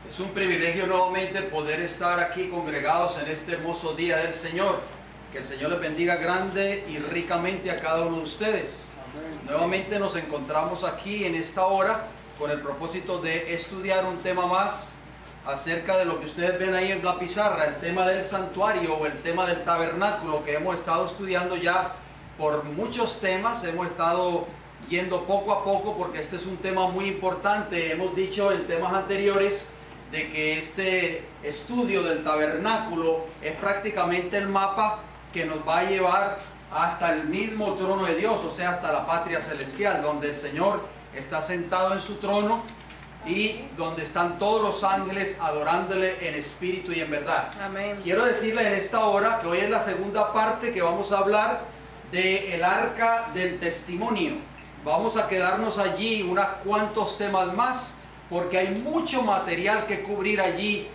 Es un privilegio nuevamente poder estar aquí congregados en este hermoso día del Señor. Que el Señor les bendiga grande y ricamente a cada uno de ustedes. Amén. Nuevamente nos encontramos aquí en esta hora con el propósito de estudiar un tema más acerca de lo que ustedes ven ahí en la pizarra, el tema del santuario o el tema del tabernáculo, que hemos estado estudiando ya por muchos temas. Hemos estado yendo poco a poco porque este es un tema muy importante. Hemos dicho en temas anteriores de que este estudio del tabernáculo es prácticamente el mapa que nos va a llevar hasta el mismo trono de Dios, o sea, hasta la patria celestial, donde el Señor está sentado en su trono y donde están todos los ángeles adorándole en espíritu y en verdad. Amén. Quiero decirle en esta hora que hoy es la segunda parte que vamos a hablar del arca del testimonio. Vamos a quedarnos allí unos cuantos temas más, porque hay mucho material que cubrir allí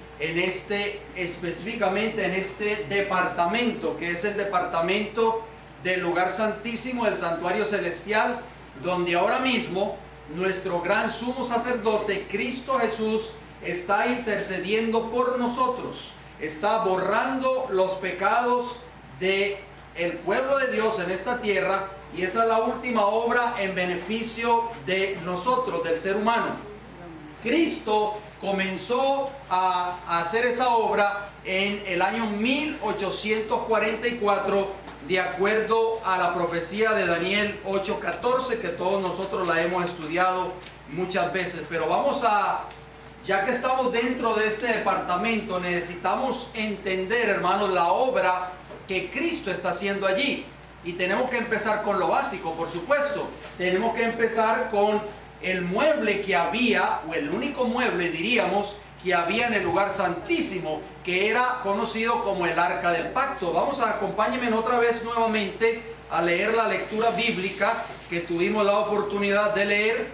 específicamente en este departamento, que es el departamento del lugar santísimo, del santuario celestial, donde ahora mismo nuestro gran sumo sacerdote, Cristo Jesús, está intercediendo por nosotros, está borrando los pecados del pueblo de Dios en esta tierra, y esa es la última obra en beneficio de nosotros, del ser humano. Cristo comenzó a hacer esa obra en el año 1844, de acuerdo a la profecía de Daniel 8:14, que todos nosotros la hemos estudiado muchas veces. Pero ya que estamos dentro de este departamento, necesitamos entender, hermanos, la obra que Cristo está haciendo allí. Y tenemos que empezar con lo básico, por supuesto. Tenemos que empezar con el mueble que había, o el único mueble, diríamos, que había en el lugar santísimo, que era conocido como el arca del pacto. Acompáñenme otra vez nuevamente a leer la lectura bíblica que tuvimos la oportunidad de leer.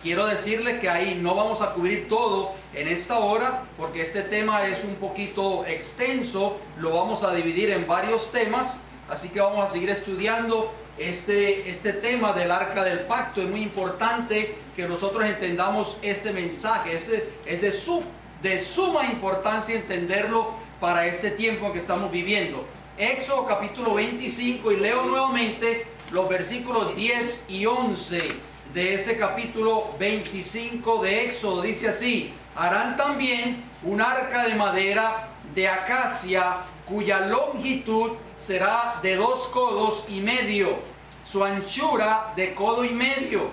Quiero decirles que ahí no vamos a cubrir todo en esta hora, porque este tema es un poquito extenso, lo vamos a dividir en varios temas, así que vamos a seguir estudiando este tema del arca del pacto. Es muy importante que nosotros entendamos este mensaje. Es de suma importancia entenderlo para este tiempo que estamos viviendo. Éxodo capítulo 25, y leo nuevamente los versículos 10 y 11 de ese capítulo 25 de Éxodo. Dice así: harán también un arca de madera de acacia, cuya longitud será de 2 codos y medio, su anchura de codo y medio,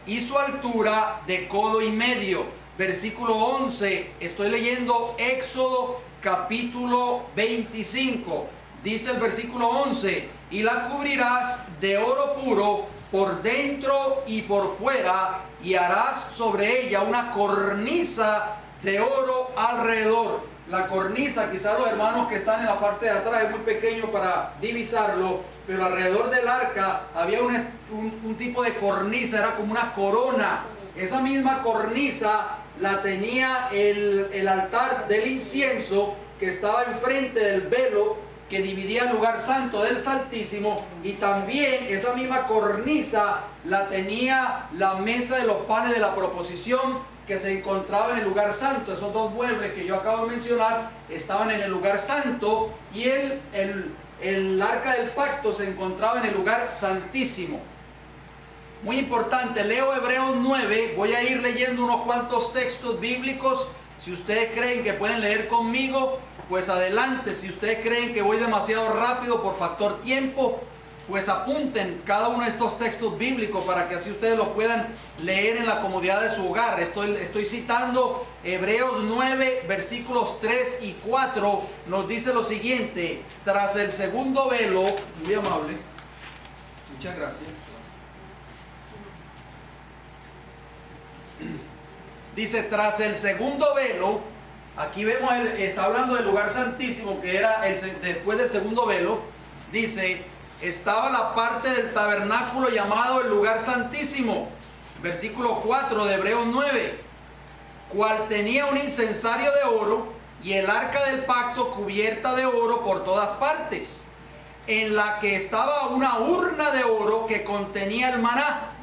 y su altura de codo y medio. Versículo 11, estoy leyendo Éxodo capítulo 25. Dice el versículo 11: y la cubrirás de oro puro por dentro y por fuera, y harás sobre ella una cornisa de oro alrededor. La cornisa, quizás los hermanos que están en la parte de atrás, es muy pequeño para divisarlo, pero alrededor del arca había un tipo de cornisa, era como una corona. Esa misma cornisa la tenía el altar del incienso, que estaba enfrente del velo que dividía el lugar santo del Santísimo, y también esa misma cornisa la tenía la mesa de los panes de la proposición, que se encontraba en el lugar santo. Esos dos muebles que yo acabo de mencionar estaban en el lugar santo, y el arca del pacto se encontraba en el lugar santísimo. Muy importante, leo Hebreos 9, voy a ir leyendo unos cuantos textos bíblicos. Si ustedes creen que pueden leer conmigo, pues adelante. Si ustedes creen que voy demasiado rápido por factor tiempo, pues apunten cada uno de estos textos bíblicos para que así ustedes los puedan leer en la comodidad de su hogar. Estoy citando Hebreos 9, versículos 3 y 4. Nos dice lo siguiente: tras el segundo velo, muy amable, muchas gracias. Dice: tras el segundo velo, aquí vemos, está hablando del lugar santísimo, que era después del segundo velo. Dice: estaba la parte del tabernáculo llamado el lugar santísimo. Versículo 4 de Hebreos 9, cual tenía un incensario de oro, y el arca del pacto cubierta de oro por todas partes, en la que estaba una urna de oro que contenía el maná,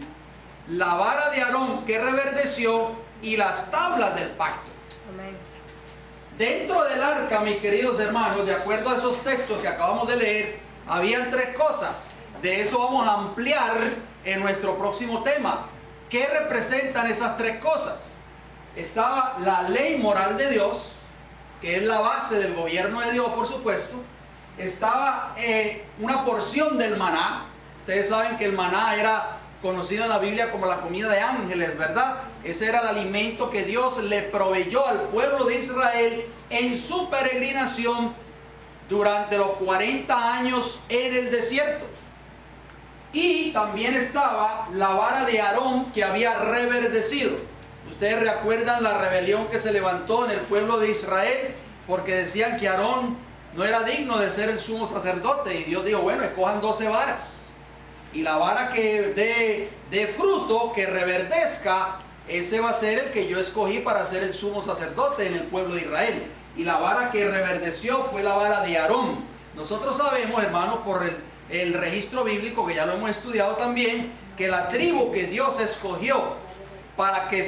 la vara de Aarón que reverdeció, y las tablas del pacto. Amén. Dentro del arca, mis queridos hermanos, de acuerdo a esos textos que acabamos de leer, habían tres cosas. De eso vamos a ampliar en nuestro próximo tema. ¿Qué representan esas tres cosas? Estaba la ley moral de Dios, que es la base del gobierno de Dios, por supuesto. Estaba una porción del maná. Ustedes saben que el maná era conocido en la Biblia como la comida de ángeles, ¿verdad? Ese era el alimento que Dios le proveyó al pueblo de Israel en su peregrinación durante los 40 años en el desierto. Y también estaba la vara de Aarón, que había reverdecido. Ustedes recuerdan la rebelión que se levantó en el pueblo de Israel porque decían que Aarón no era digno de ser el sumo sacerdote, y Dios dijo, bueno, escojan 12 varas, y la vara que dé fruto, que reverdezca, ese va a ser el que yo escogí para ser el sumo sacerdote en el pueblo de Israel. Y la vara que reverdeció fue la vara de Aarón. Nosotros sabemos, hermanos, por el registro bíblico, que ya lo hemos estudiado también, que la tribu que Dios escogió para que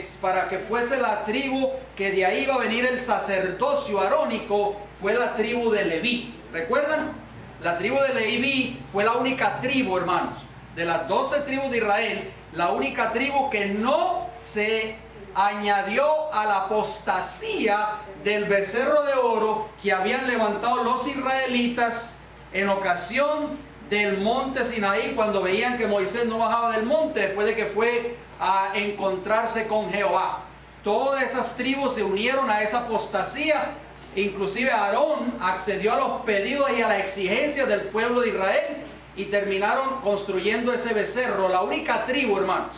fuese la tribu que de ahí iba a venir el sacerdocio arónico, fue la tribu de Leví. ¿Recuerdan? La tribu de Leví fue la única tribu, hermanos, de las 12 tribus de Israel, la única tribu que no se añadió a la apostasía del becerro de oro que habían levantado los israelitas en ocasión del monte Sinaí, cuando veían que Moisés no bajaba del monte después de que fue a encontrarse con Jehová. Todas esas tribus se unieron a esa apostasía. Inclusive Aarón accedió a los pedidos y a las exigencias del pueblo de Israel y terminaron construyendo ese becerro. La única tribu, hermanos,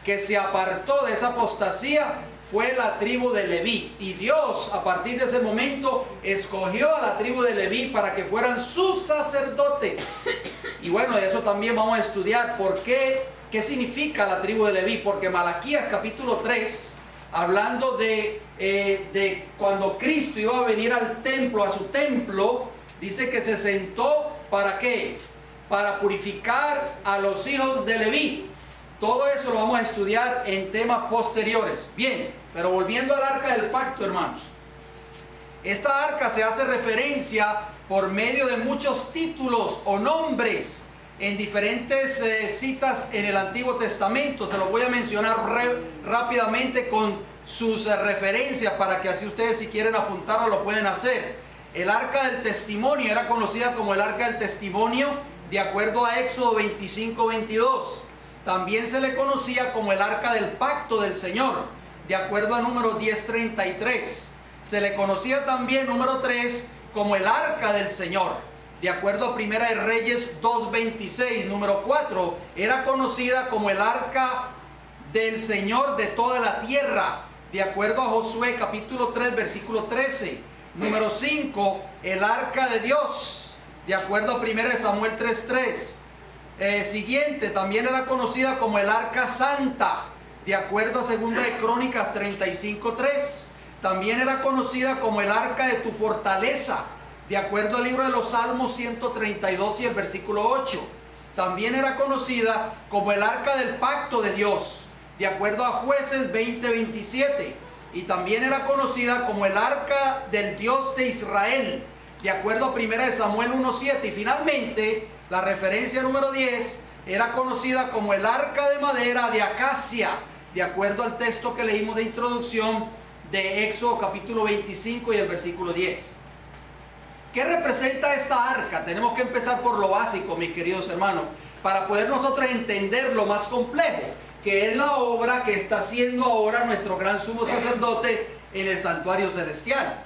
que se apartó de esa apostasía fue la tribu de Leví. Y Dios, a partir de ese momento, escogió a la tribu de Leví para que fueran sus sacerdotes. Y bueno, de eso también vamos a estudiar por qué significa la tribu de Leví. Porque Malaquías capítulo 3, hablando de cuando Cristo iba a venir al templo, a su templo, dice que se sentó, ¿para qué? Para purificar a los hijos de Leví. Todo eso lo vamos a estudiar en temas posteriores. Bien, pero volviendo al arca del pacto, hermanos. Esta arca se hace referencia por medio de muchos títulos o nombres en diferentes citas en el Antiguo Testamento. Se los voy a mencionar rápidamente con sus referencias para que así ustedes, si quieren apuntarlo, lo pueden hacer. El arca del testimonio era conocida como el arca del testimonio de acuerdo a Éxodo 25:22. También se le conocía como el arca del pacto del Señor, de acuerdo a número 10:33. Se le conocía también, número 3, como el arca del Señor, de acuerdo a Primera de Reyes 2:26. Número 4, era conocida como el arca del Señor de toda la tierra, de acuerdo a Josué capítulo 3, versículo 13. Número 5, el arca de Dios, de acuerdo a Primera de Samuel 3:3. Siguiente, también era conocida como el arca santa, de acuerdo a Segunda de Crónicas 35:3. También era conocida como el arca de tu fortaleza, de acuerdo al libro de los Salmos 132 y el versículo 8. También era conocida como el arca del pacto de Dios, de acuerdo a Jueces 20:27. Y también era conocida como el arca del Dios de Israel, de acuerdo a Primera de Samuel 1:7. Y finalmente, la referencia número 10 era conocida como el arca de madera de acacia, de acuerdo al texto que leímos de introducción de Éxodo capítulo 25 y el versículo 10. ¿Qué representa esta arca? Tenemos que empezar por lo básico, mis queridos hermanos, para poder nosotros entender lo más complejo, que es la obra que está haciendo ahora nuestro gran sumo sacerdote en el santuario celestial.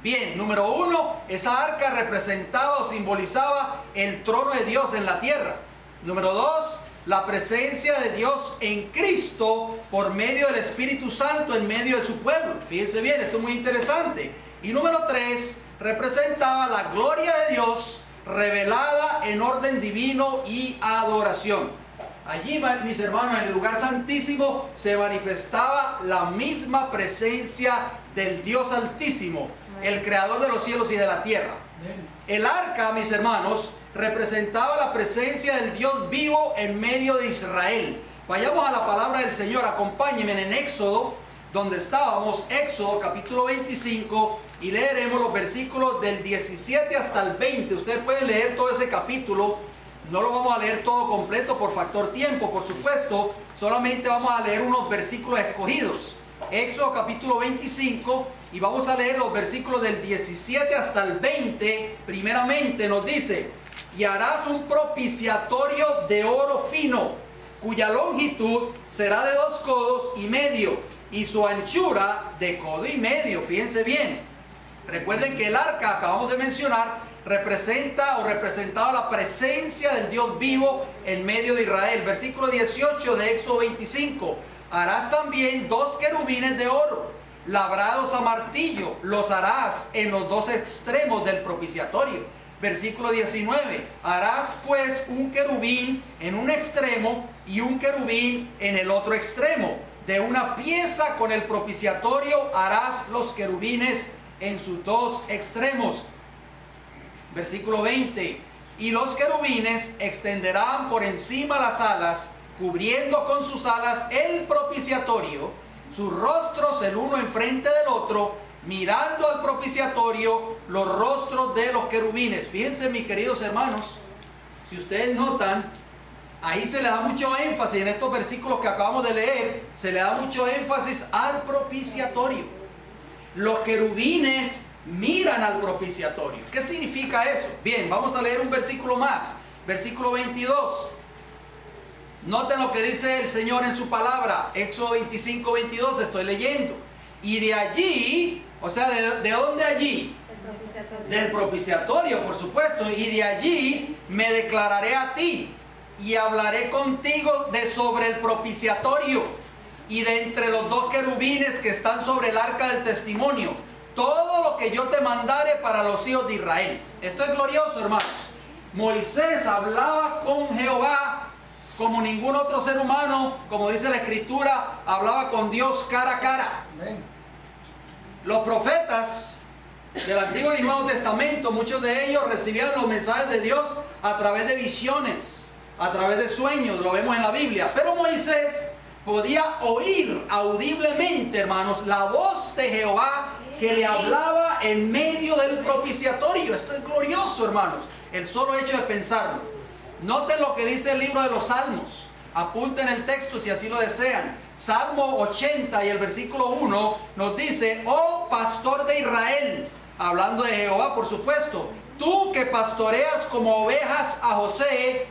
Bien, número 1, esa arca representaba o simbolizaba el trono de Dios en la tierra. Número 2, la presencia de Dios en Cristo por medio del Espíritu Santo en medio de su pueblo. Fíjense bien, esto es muy interesante. Y número 3, representaba la gloria de Dios revelada en orden divino y adoración. Allí, mis hermanos, en el lugar santísimo se manifestaba la misma presencia del Dios Altísimo, el creador de los cielos y de la tierra. El arca, mis hermanos, representaba la presencia del Dios vivo en medio de Israel. Vayamos a la palabra del Señor, acompáñenme en Éxodo donde estábamos, Éxodo capítulo 25, y leeremos los versículos del 17 hasta el 20. Ustedes pueden leer todo ese capítulo. No lo vamos a leer todo completo por factor tiempo, por supuesto. Solamente vamos a leer unos versículos escogidos. Éxodo capítulo 25, y vamos a leer los versículos del 17 hasta el 20. Primeramente nos dice: y harás un propiciatorio de oro fino, cuya longitud será de 2 codos y medio, y su anchura de codo y medio. Fíjense bien. Recuerden que el arca, acabamos de mencionar, representaba la presencia del Dios vivo en medio de Israel. Versículo 18 de Éxodo 25. Harás también 2 querubines de oro, labrados a martillo. Los harás en los 2 extremos del propiciatorio. Versículo 19. Harás pues un querubín en un extremo y un querubín en el otro extremo. De una pieza con el propiciatorio harás los querubines en sus 2 extremos. Versículo 20. Y los querubines extenderán por encima las alas, cubriendo con sus alas el propiciatorio, sus rostros el uno enfrente del otro, mirando al propiciatorio los rostros de los querubines. Fíjense, mis queridos hermanos, si ustedes notan, ahí se le da mucho énfasis, en estos versículos que acabamos de leer, se le da mucho énfasis al propiciatorio. Los querubines miran al propiciatorio. ¿Qué significa eso? Bien, vamos a leer un versículo más. Versículo 22. Noten lo que dice el Señor en su palabra. Éxodo 25, 22, estoy leyendo. Y de allí, o sea, ¿de dónde allí? Del propiciatorio, por supuesto. Y de allí me declararé a ti y hablaré contigo de sobre el propiciatorio y de entre los 2 querubines que están sobre el arca del testimonio, todo lo que yo te mandare para los hijos de Israel. Esto es glorioso, hermanos. Moisés hablaba con Jehová como ningún otro ser humano, como dice la Escritura, hablaba con Dios cara a cara. Amén. Los profetas del Antiguo y Nuevo Testamento, muchos de ellos recibían los mensajes de Dios a través de visiones, a través de sueños, lo vemos en la Biblia. Pero Moisés podía oír audiblemente, hermanos, la voz de Jehová que le hablaba en medio del propiciatorio. Esto es glorioso, hermanos, el solo hecho de pensarlo. Noten lo que dice el libro de los Salmos. Apunten el texto si así lo desean. Salmo 80 y el versículo 1 nos dice: oh pastor de Israel, hablando de Jehová, por supuesto, tú que pastoreas como ovejas a José,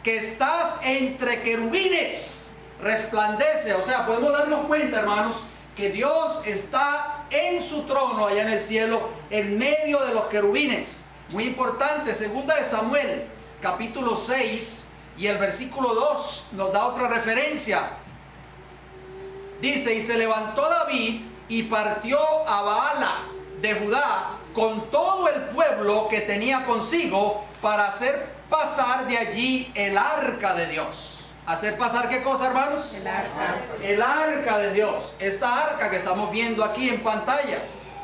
que estás entre querubines, resplandece. O sea, podemos darnos cuenta, hermanos, que Dios está en su trono allá en el cielo, en medio de los querubines. Muy importante, segunda de Samuel, capítulo 6 y el versículo 2 nos da otra referencia. Dice: y se levantó David y partió a Baala de Judá con todo el pueblo que tenía consigo para hacer pasar de allí el arca de Dios. ¿Hacer pasar qué cosa, hermanos? El arca. El arca de Dios. Esta arca que estamos viendo aquí en pantalla.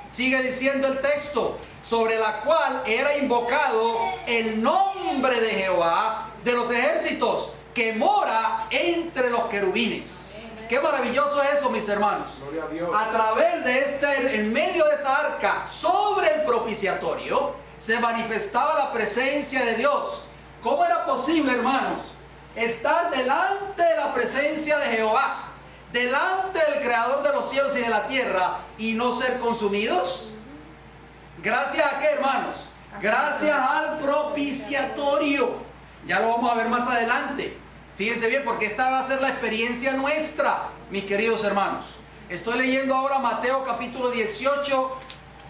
Sigue diciendo el texto: sobre la cual era invocado el nombre de Jehová de los ejércitos, que mora entre los querubines. Qué maravilloso es eso, mis hermanos. Gloria a Dios. A través de en medio de esa arca, sobre el propiciatorio, se manifestaba la presencia de Dios. ¿Cómo era posible, hermanos, estar delante de la presencia de Jehová, delante del Creador de los cielos y de la tierra, y no ser consumidos? ¿Gracias a qué, hermanos? Gracias al propiciatorio. Ya lo vamos a ver más adelante. Fíjense bien, porque esta va a ser la experiencia nuestra, mis queridos hermanos. Estoy leyendo ahora Mateo capítulo 18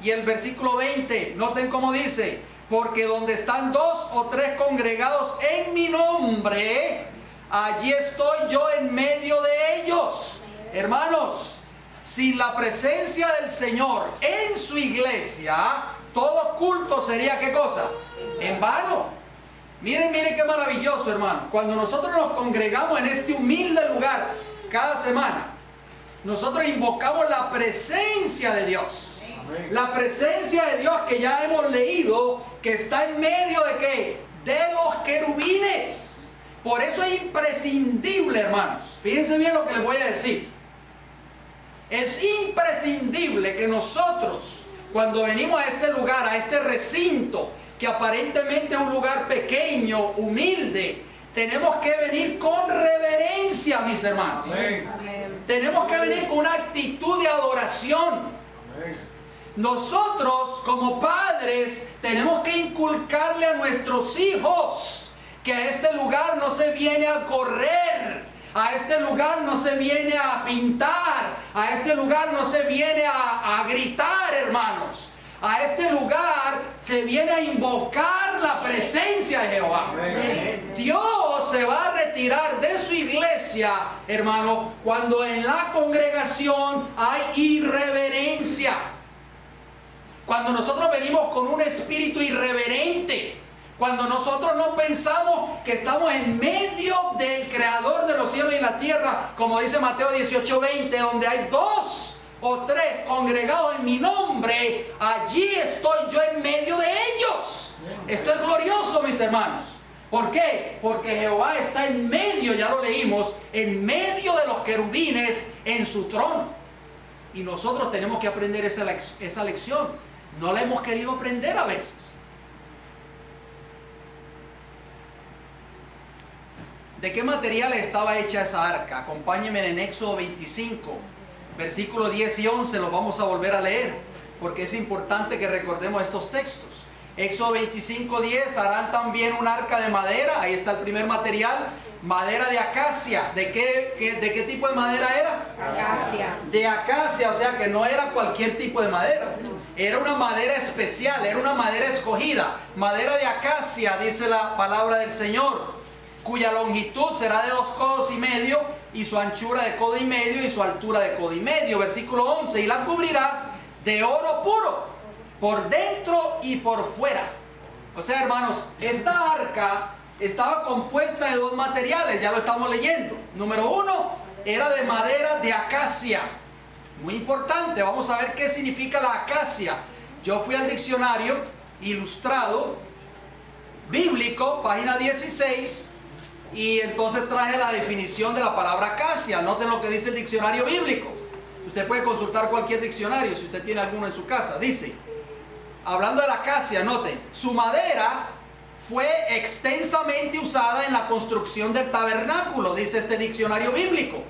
y el versículo 20. Noten cómo dice: porque donde están 2 o 3 congregados en mi nombre, allí estoy yo en medio de ellos. Hermanos, sin la presencia del Señor en su iglesia, todo culto sería ¿qué cosa? En vano. Miren qué maravilloso, hermano. Cuando nosotros nos congregamos en este humilde lugar cada semana, nosotros invocamos la presencia de Dios. Amén. La presencia de Dios que ya hemos leído, que está en medio de ¿qué? De los querubines. Por eso es imprescindible, hermanos. Fíjense bien lo que les voy a decir. Es imprescindible que nosotros, cuando venimos a este lugar, a este recinto, que aparentemente es un lugar pequeño, humilde, tenemos que venir con reverencia, mis hermanos. Amén. Tenemos que venir con una actitud de adoración. Amén. Nosotros, como padres, tenemos que inculcarle a nuestros hijos que a este lugar no se viene a correr, a este lugar no se viene a pintar, a este lugar no se viene a gritar, hermanos. A este lugar se viene a invocar la presencia de Jehová. Amén. Dios se va a retirar de su iglesia, hermano, cuando en la congregación hay irreverencia. Cuando nosotros venimos con un espíritu irreverente. Cuando nosotros no pensamos que estamos en medio del Creador de los cielos y la tierra, como dice Mateo 18:20, donde hay 2 o 3 congregados en mi nombre, allí estoy yo en medio de ellos. Esto es glorioso, mis hermanos. ¿Por qué? Porque Jehová está en medio, ya lo leímos, en medio de los querubines en su trono. Y nosotros tenemos que aprender esa lección. No la hemos querido aprender a veces. ¿De qué material estaba hecha esa arca? Acompáñenme en Éxodo 25, versículos 10 y 11, los vamos a volver a leer, porque es importante que recordemos estos textos. Éxodo 25, 10, harán también un arca de madera, ahí está el primer material, madera de acacia. ¿De qué tipo de madera era? Acacia. De acacia, o sea que no era cualquier tipo de madera. Era una madera especial, era una madera escogida. Madera de acacia, dice la palabra del Señor, cuya longitud será de 2 codos y medio, y su anchura de codo y medio, y su altura de codo y medio. Versículo 11, y la cubrirás de oro puro, por dentro y por fuera. O sea, hermanos, esta arca estaba compuesta de 2 materiales, ya lo estamos leyendo. Número 1, era de madera de acacia. Muy importante, vamos a ver qué significa la acacia. Yo fui al diccionario ilustrado bíblico, página 16, y entonces traje la definición de la palabra acacia. Noten lo que dice el diccionario bíblico. Usted puede consultar cualquier diccionario si usted tiene alguno en su casa. Dice, hablando de la acacia, noten, su madera fue extensamente usada en la construcción del tabernáculo, dice este diccionario bíblico.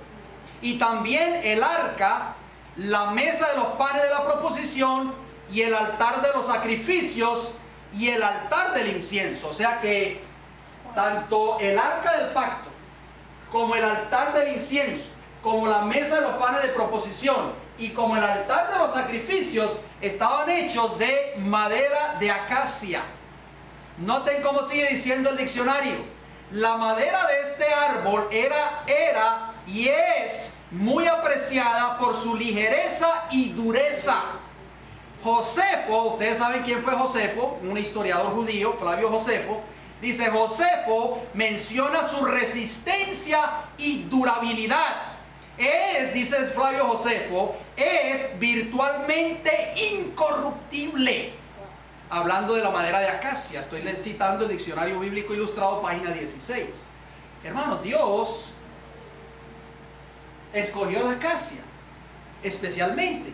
Y también el arca, la mesa de los panes de la proposición, y el altar de los sacrificios, y el altar del incienso. O sea que tanto el arca del pacto, como el altar del incienso, como la mesa de los panes de proposición, y como el altar de los sacrificios, estaban hechos de madera de acacia. Noten cómo sigue diciendo el diccionario. La madera de este árbol era y es muy apreciada por su ligereza y dureza. Josefo, ustedes saben quién fue Josefo, un historiador judío, Flavio Josefo. Dice, Josefo menciona su resistencia y durabilidad. Dice Flavio Josefo, es virtualmente incorruptible. Hablando de la madera de acacia, estoy citando el diccionario bíblico ilustrado, página 16. Hermanos, Dios escogió la acacia especialmente.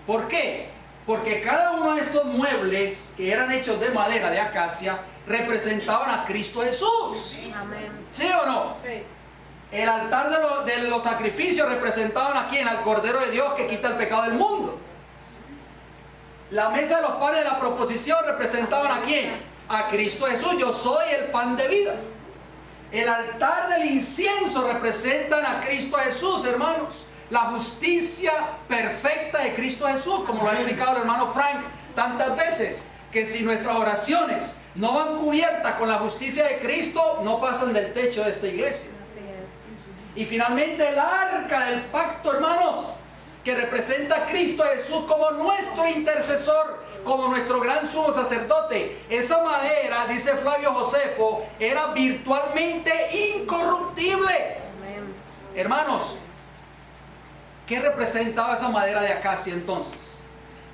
¿Por qué? Porque cada uno de estos muebles que eran hechos de madera de acacia representaban a Cristo Jesús. Amén. ¿Sí o no? Sí. El altar de los sacrificios representaban a quién, al Cordero de Dios que quita el pecado del mundo. La mesa de los panes de la proposición representaban a quién, a Cristo Jesús. Yo soy el pan de vida. El altar del incienso representan a Cristo Jesús, hermanos. La justicia perfecta de Cristo Jesús, como lo ha explicado el hermano Frank tantas veces, que si nuestras oraciones no van cubiertas con la justicia de Cristo, no pasan del techo de esta iglesia. Así es. Y finalmente el arca del pacto, hermanos, que representa a Cristo Jesús como nuestro intercesor, como nuestro gran sumo sacerdote. Esa madera, dice Flavio Josefo, era virtualmente incorruptible. Amén. Hermanos, ¿qué representaba esa madera de acacia entonces?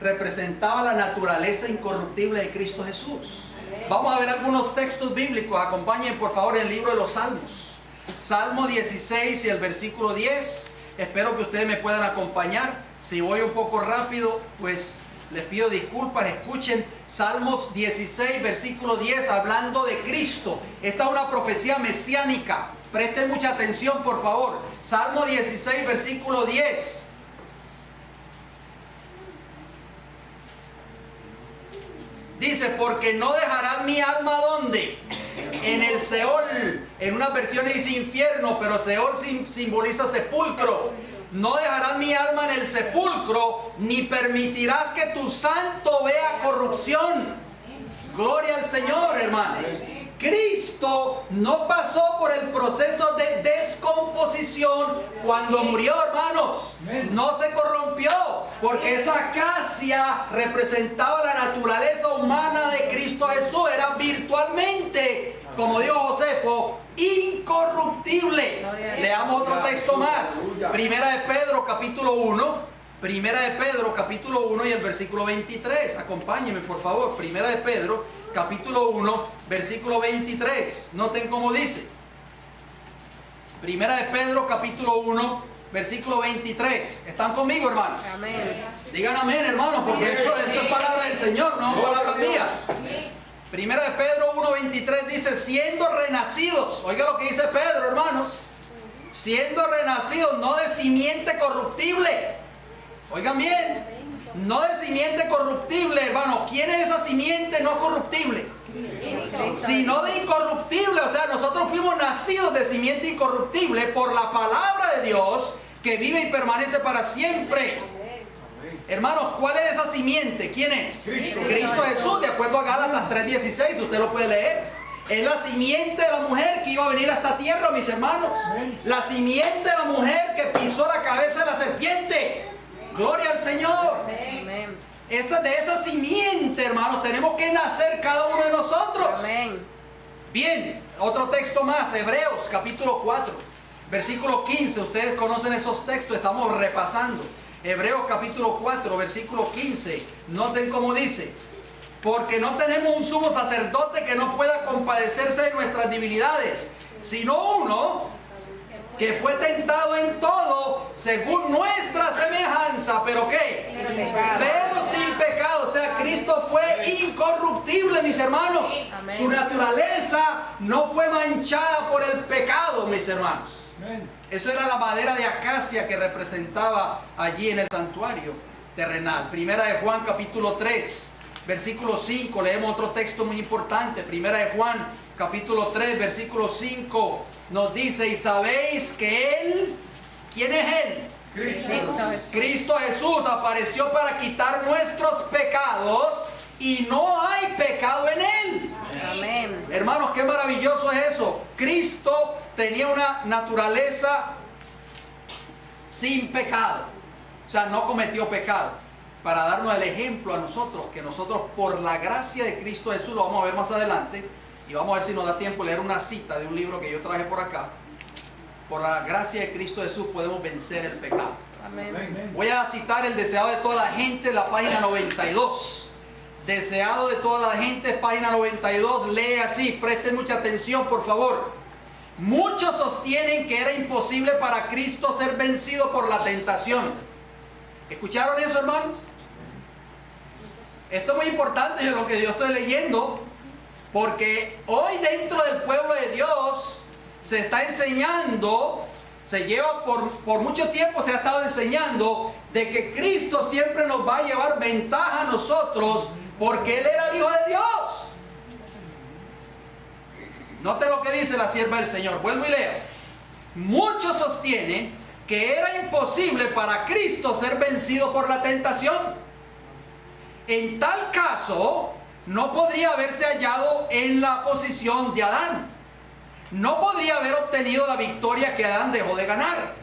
Representaba la naturaleza incorruptible de Cristo Jesús. Vamos a ver algunos textos bíblicos. Acompañen por favor el libro de los Salmos. Salmo 16 y el versículo 10. Espero que ustedes me puedan acompañar. Si voy un poco rápido, pues les pido disculpas. Escuchen Salmos 16, versículo 10, hablando de Cristo. Esta es una profecía mesiánica. Presten mucha atención, por favor. Salmo 16, versículo 10. Dice, porque no dejarás mi alma, ¿dónde? En el Seol. En unas versiones dice infierno, pero Seol simboliza sepulcro. No dejarás mi alma en el sepulcro, ni permitirás que tu santo vea corrupción. Gloria al Señor, hermanos. Cristo no pasó por el proceso de descomposición cuando murió, hermanos. No se corrompió, porque esa acacia representaba la naturaleza humana de Cristo Jesús. Era virtualmente, como dijo Josefo, incorruptible. Leamos otro texto más. Primera de Pedro, capítulo 1. Primera de Pedro, capítulo 1 y el versículo 23. Acompáñenme, por favor. Primera de Pedro, capítulo 1, versículo 23. Noten cómo dice. Primera de Pedro, capítulo 1, versículo 23. ¿Están conmigo, hermanos? Amén. Digan amén, hermanos, porque esto es palabra del Señor, no palabras mías. Primera de Pedro 1, 23 dice, siendo renacidos. Oiga lo que dice Pedro, hermanos. Siendo renacidos, no de simiente corruptible. Oigan bien, no de simiente corruptible, hermano. ¿Quién es esa simiente no corruptible? Sino de incorruptible. O sea, nosotros fuimos nacidos de simiente incorruptible por la palabra de Dios que vive y permanece para siempre. Hermanos, ¿cuál es esa simiente? ¿Quién es? Cristo Jesús, de acuerdo a Gálatas 3:16, usted lo puede leer. Es la simiente de la mujer que iba a venir a esta tierra, mis hermanos. La simiente de la mujer que pisó la cabeza de la serpiente. Gloria al Señor. Amén. De esa simiente, hermanos, tenemos que nacer cada uno de nosotros. Amén. Bien, otro texto más, Hebreos capítulo 4, versículo 15. Ustedes conocen esos textos, estamos repasando. Hebreos capítulo 4, versículo 15. Noten cómo dice. Porque no tenemos un sumo sacerdote que no pueda compadecerse de nuestras debilidades, sino uno que fue tentado en todo según nuestra semejanza, pero ¿qué? Pero sin pecado. O sea, Cristo fue incorruptible, mis hermanos. Amén. Su naturaleza no fue manchada por el pecado, mis hermanos. Eso era la madera de acacia que representaba allí en el santuario terrenal. Primera de Juan capítulo 3, versículo 5. Leemos otro texto muy importante. Primera de Juan capítulo 3, versículo 5. Nos dice, y sabéis que Él, ¿quién es Él? Cristo Jesús apareció para quitar nuestros pecados y no hay pecado en Él. Amén. Hermanos, qué maravilloso es eso. Cristo tenía una naturaleza sin pecado. O sea, no cometió pecado. Para darnos el ejemplo a nosotros, que nosotros por la gracia de Cristo Jesús, lo vamos a ver más adelante, y vamos a ver si nos da tiempo de leer una cita de un libro que yo traje por acá. Por la gracia de Cristo Jesús podemos vencer el pecado. Amén. Voy a citar el deseado de toda la gente, la página 92. Deseado de toda la gente, página 92. Lee así, presten mucha atención, por favor. Muchos sostienen que era imposible para Cristo ser vencido por la tentación. ¿Escucharon eso, hermanos? Esto es muy importante, lo que yo estoy leyendo. Porque hoy dentro del pueblo de Dios se está enseñando, se lleva por mucho tiempo se ha estado enseñando de que Cristo siempre nos va a llevar ventaja a nosotros porque Él era el Hijo de Dios. Note lo que dice la sierva del Señor, vuelvo y leo. Muchos sostienen que era imposible para Cristo ser vencido por la tentación. En tal caso, no podría haberse hallado en la posición de Adán. No podría haber obtenido la victoria que Adán dejó de ganar.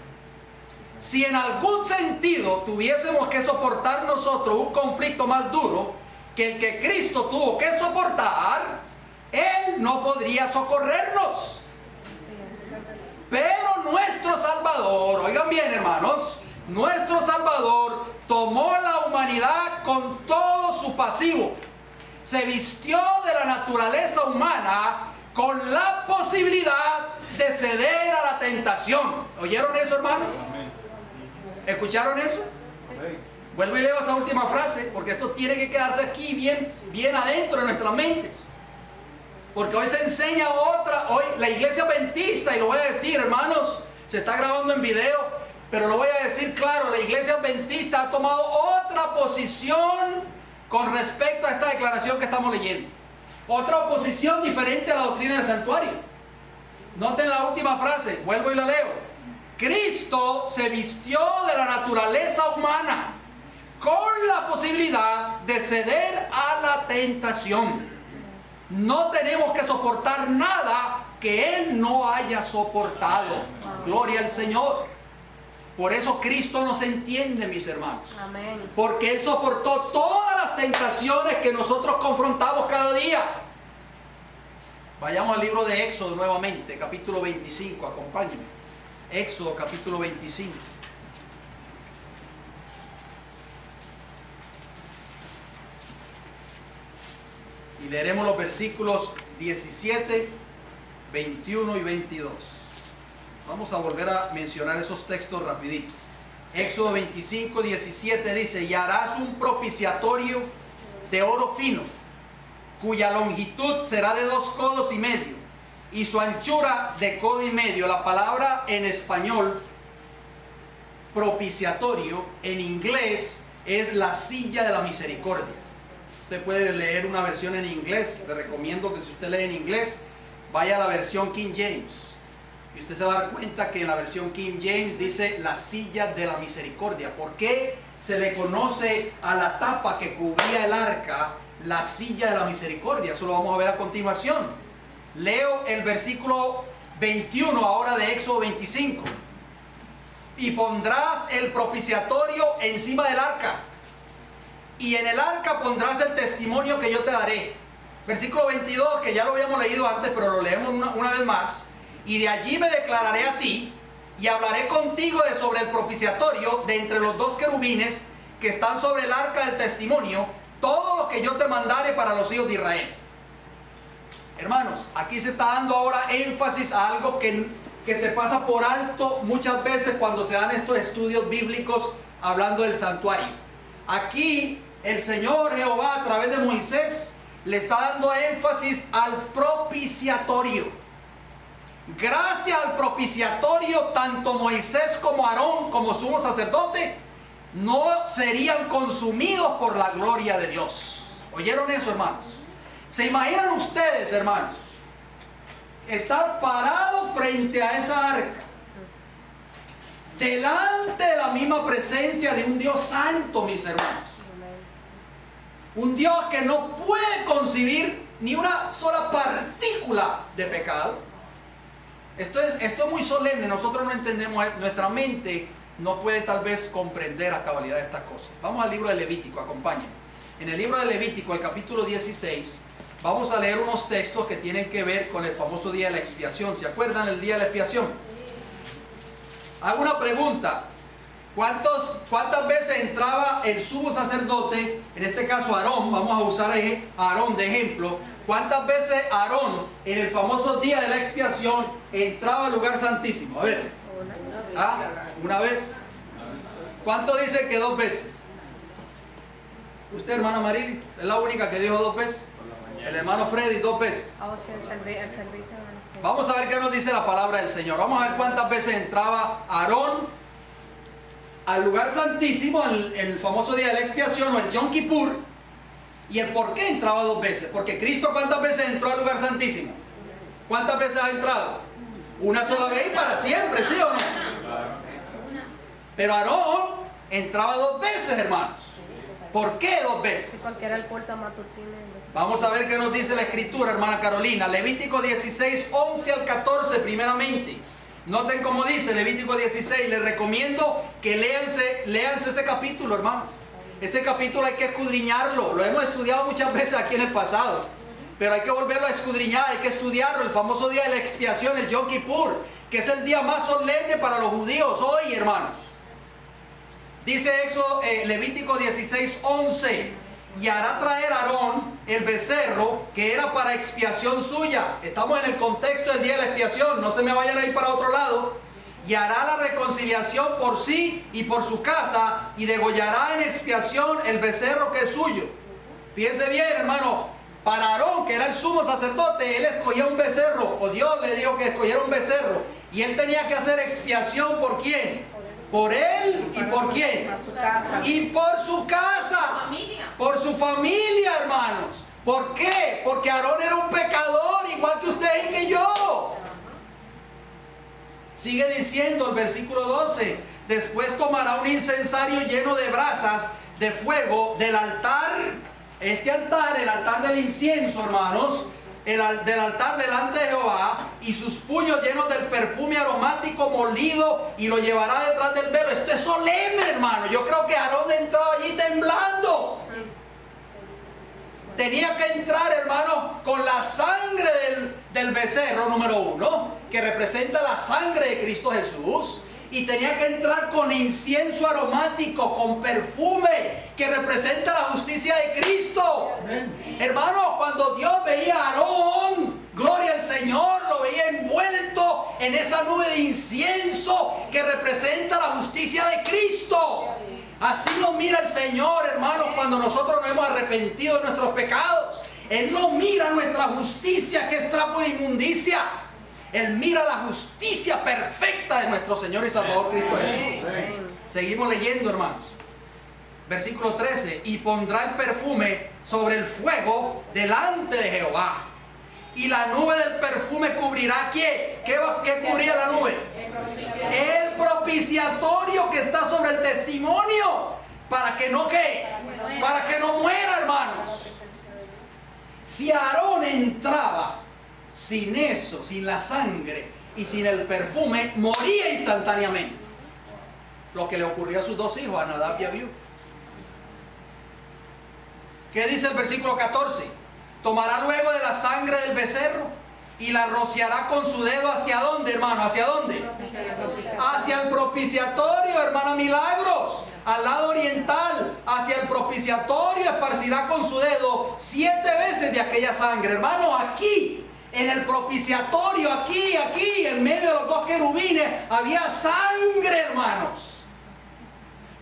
Si en algún sentido tuviésemos que soportar nosotros un conflicto más duro que el que Cristo tuvo que soportar, Él no podría socorrernos. Pero nuestro Salvador, oigan bien, hermanos, nuestro Salvador tomó la humanidad con todo su pasivo. Se vistió de la naturaleza humana con la posibilidad de ceder a la tentación. ¿Oyeron eso, hermanos? ¿Escucharon eso? Vuelvo y leo esa última frase, porque esto tiene que quedarse aquí bien adentro de nuestras mentes. Porque hoy se enseña hoy la iglesia adventista, y lo voy a decir, hermanos, se está grabando en video, pero lo voy a decir claro, la iglesia adventista ha tomado otra posición con respecto a esta declaración que estamos leyendo. Otra oposición diferente a la doctrina del santuario. Noten la última frase, vuelvo y la leo. Cristo se vistió de la naturaleza humana con la posibilidad de ceder a la tentación. No tenemos que soportar nada que Él no haya soportado. Gloria al Señor. Por eso Cristo nos entiende, mis hermanos. Amén. Porque Él soportó todas las tentaciones que nosotros confrontamos cada día. Vayamos al libro de Éxodo nuevamente, capítulo 25, acompáñenme. Éxodo capítulo 25. Y leeremos los versículos 17, 21 y 22. Vamos a volver a mencionar esos textos rapidito. Éxodo 25, 17 dice: y harás un propiciatorio de oro fino, cuya longitud será de 2 codos y medio, y su anchura de codo y medio. La palabra en español, propiciatorio, en inglés es la silla de la misericordia. Usted puede leer una versión en inglés. Le recomiendo que si usted lee en inglés, vaya a la versión King James. Y usted se va a dar cuenta que en la versión King James dice la silla de la misericordia. ¿Por qué se le conoce a la tapa que cubría el arca la silla de la misericordia? Eso lo vamos a ver a continuación. Leo el versículo 21 ahora de Éxodo 25. Y pondrás el propiciatorio encima del arca, y en el arca pondrás el testimonio que yo te daré. Versículo 22, que ya lo habíamos leído antes, pero lo leemos una vez más. Y de allí me declararé a ti, y hablaré contigo sobre el propiciatorio, de entre los 2 querubines que están sobre el arca del testimonio, todo lo que yo te mandare para los hijos de Israel. Hermanos, aquí se está dando ahora énfasis a algo que se pasa por alto muchas veces cuando se dan estos estudios bíblicos hablando del santuario. Aquí el Señor Jehová, a través de Moisés, le está dando énfasis al propiciatorio. Gracias al propiciatorio, tanto Moisés como Aarón, como sumo sacerdote, no serían consumidos por la gloria de Dios. ¿Oyeron eso, hermanos? ¿Se imaginan ustedes, hermanos, estar parados frente a esa arca, delante de la misma presencia de un Dios santo, mis hermanos? Un Dios que no puede concebir ni una sola partícula de pecado. Esto es muy solemne, nosotros no entendemos, nuestra mente no puede tal vez comprender a cabalidad estas cosas. Vamos al libro de Levítico, acompáñenme. En el libro de Levítico, el capítulo 16, vamos a leer unos textos que tienen que ver con el famoso día de la expiación. ¿Se acuerdan del día de la expiación? Hago una pregunta. ¿Cuántas veces entraba el sumo sacerdote, en este caso Aarón? Vamos a usar a Aarón de ejemplo. ¿Cuántas veces Aarón, en el famoso día de la expiación, entraba al lugar santísimo? A ver. ¿Una vez? ¿Cuánto dice que 2 veces? Usted, hermana Marily, es la única que dijo 2 veces. El hermano Freddy, 2 veces. El servicio. Vamos a ver qué nos dice la palabra del Señor. Vamos a ver cuántas veces entraba Aarón al lugar santísimo en el famoso día de la expiación, o el Yom Kippur, y el por qué entraba 2 veces. Porque Cristo, ¿cuántas veces entró al lugar santísimo? ¿Cuántas veces ha entrado? Una sola vez y para siempre, ¿sí o no? Pero Aarón entraba 2 veces, hermanos. ¿Por qué 2 veces? Cualquiera el puerto matutino. Vamos a ver qué nos dice la escritura, hermana Carolina. Levítico 16, 11 al 14 primeramente. Noten cómo dice Levítico 16. Les recomiendo que léanse ese capítulo, hermanos. Ese capítulo hay que escudriñarlo. Lo hemos estudiado muchas veces aquí en el pasado, pero hay que volverlo a escudriñar, hay que estudiarlo. El famoso día de la expiación, el Yom Kippur, que es el día más solemne para los judíos hoy, hermanos. Dice Levítico 16, 11. Y hará traer a Aarón el becerro que era para expiación suya. Estamos en el contexto del día de la expiación, no se me vayan a ir para otro lado. y hará la reconciliación por sí y por su casa, y degollará en expiación el becerro que es suyo. Fíjense bien, hermano, para Aarón, que era el sumo sacerdote, él escogía un becerro, o Dios le dijo que escogiera un becerro, y él tenía que hacer expiación ¿por quién? Por él y por quién. Por su casa. Y por su casa, por su familia, hermanos. ¿Por qué? Porque Aarón era un pecador igual que usted y que yo. Sigue diciendo el versículo 12: después tomará un incensario lleno de brasas de fuego del altar. Este altar, el altar del incienso, hermanos, del altar delante de Jehová, y sus puños llenos del perfume aromático molido, y lo llevará detrás del velo. Esto es solemne, hermano. Yo creo que Aarón entraba allí temblando. Tenía que entrar, hermano, con la sangre del becerro número 1, que representa la sangre de Cristo Jesús. Y tenía que entrar con incienso aromático, con perfume, que representa la justicia de Cristo. Hermano, cuando Dios veía a Aarón, gloria al Señor, lo veía envuelto en esa nube de incienso que representa la justicia de Cristo. Así nos mira el Señor, hermanos, cuando nosotros nos hemos arrepentido de nuestros pecados. Él no mira nuestra justicia, que es trapo de inmundicia. Él mira la justicia perfecta de nuestro Señor y Salvador Cristo Jesús. Seguimos leyendo, hermanos. Versículo 13: y pondrá el perfume sobre el fuego delante de Jehová, y la nube del perfume cubrirá ¿qué? ¿Qué cubría la nube? El propiciatorio que está sobre el testimonio, para que no ¿qué? Para que no muera, hermanos. Si Aarón entraba sin eso, sin la sangre y sin el perfume, moría instantáneamente. Lo que le ocurrió a sus dos hijos, a Nadab y a Abiú. ¿Qué dice el versículo 14? Tomará luego de la sangre del becerro y la rociará con su dedo. ¿Hacia dónde, hermano? ¿Hacia dónde? Hacia el propiciatorio, hermana Milagros, al lado oriental. Hacia el propiciatorio esparcirá con su dedo 7 veces de aquella sangre. Hermano, aquí en el propiciatorio, aquí, en medio de los dos querubines, había sangre, hermanos.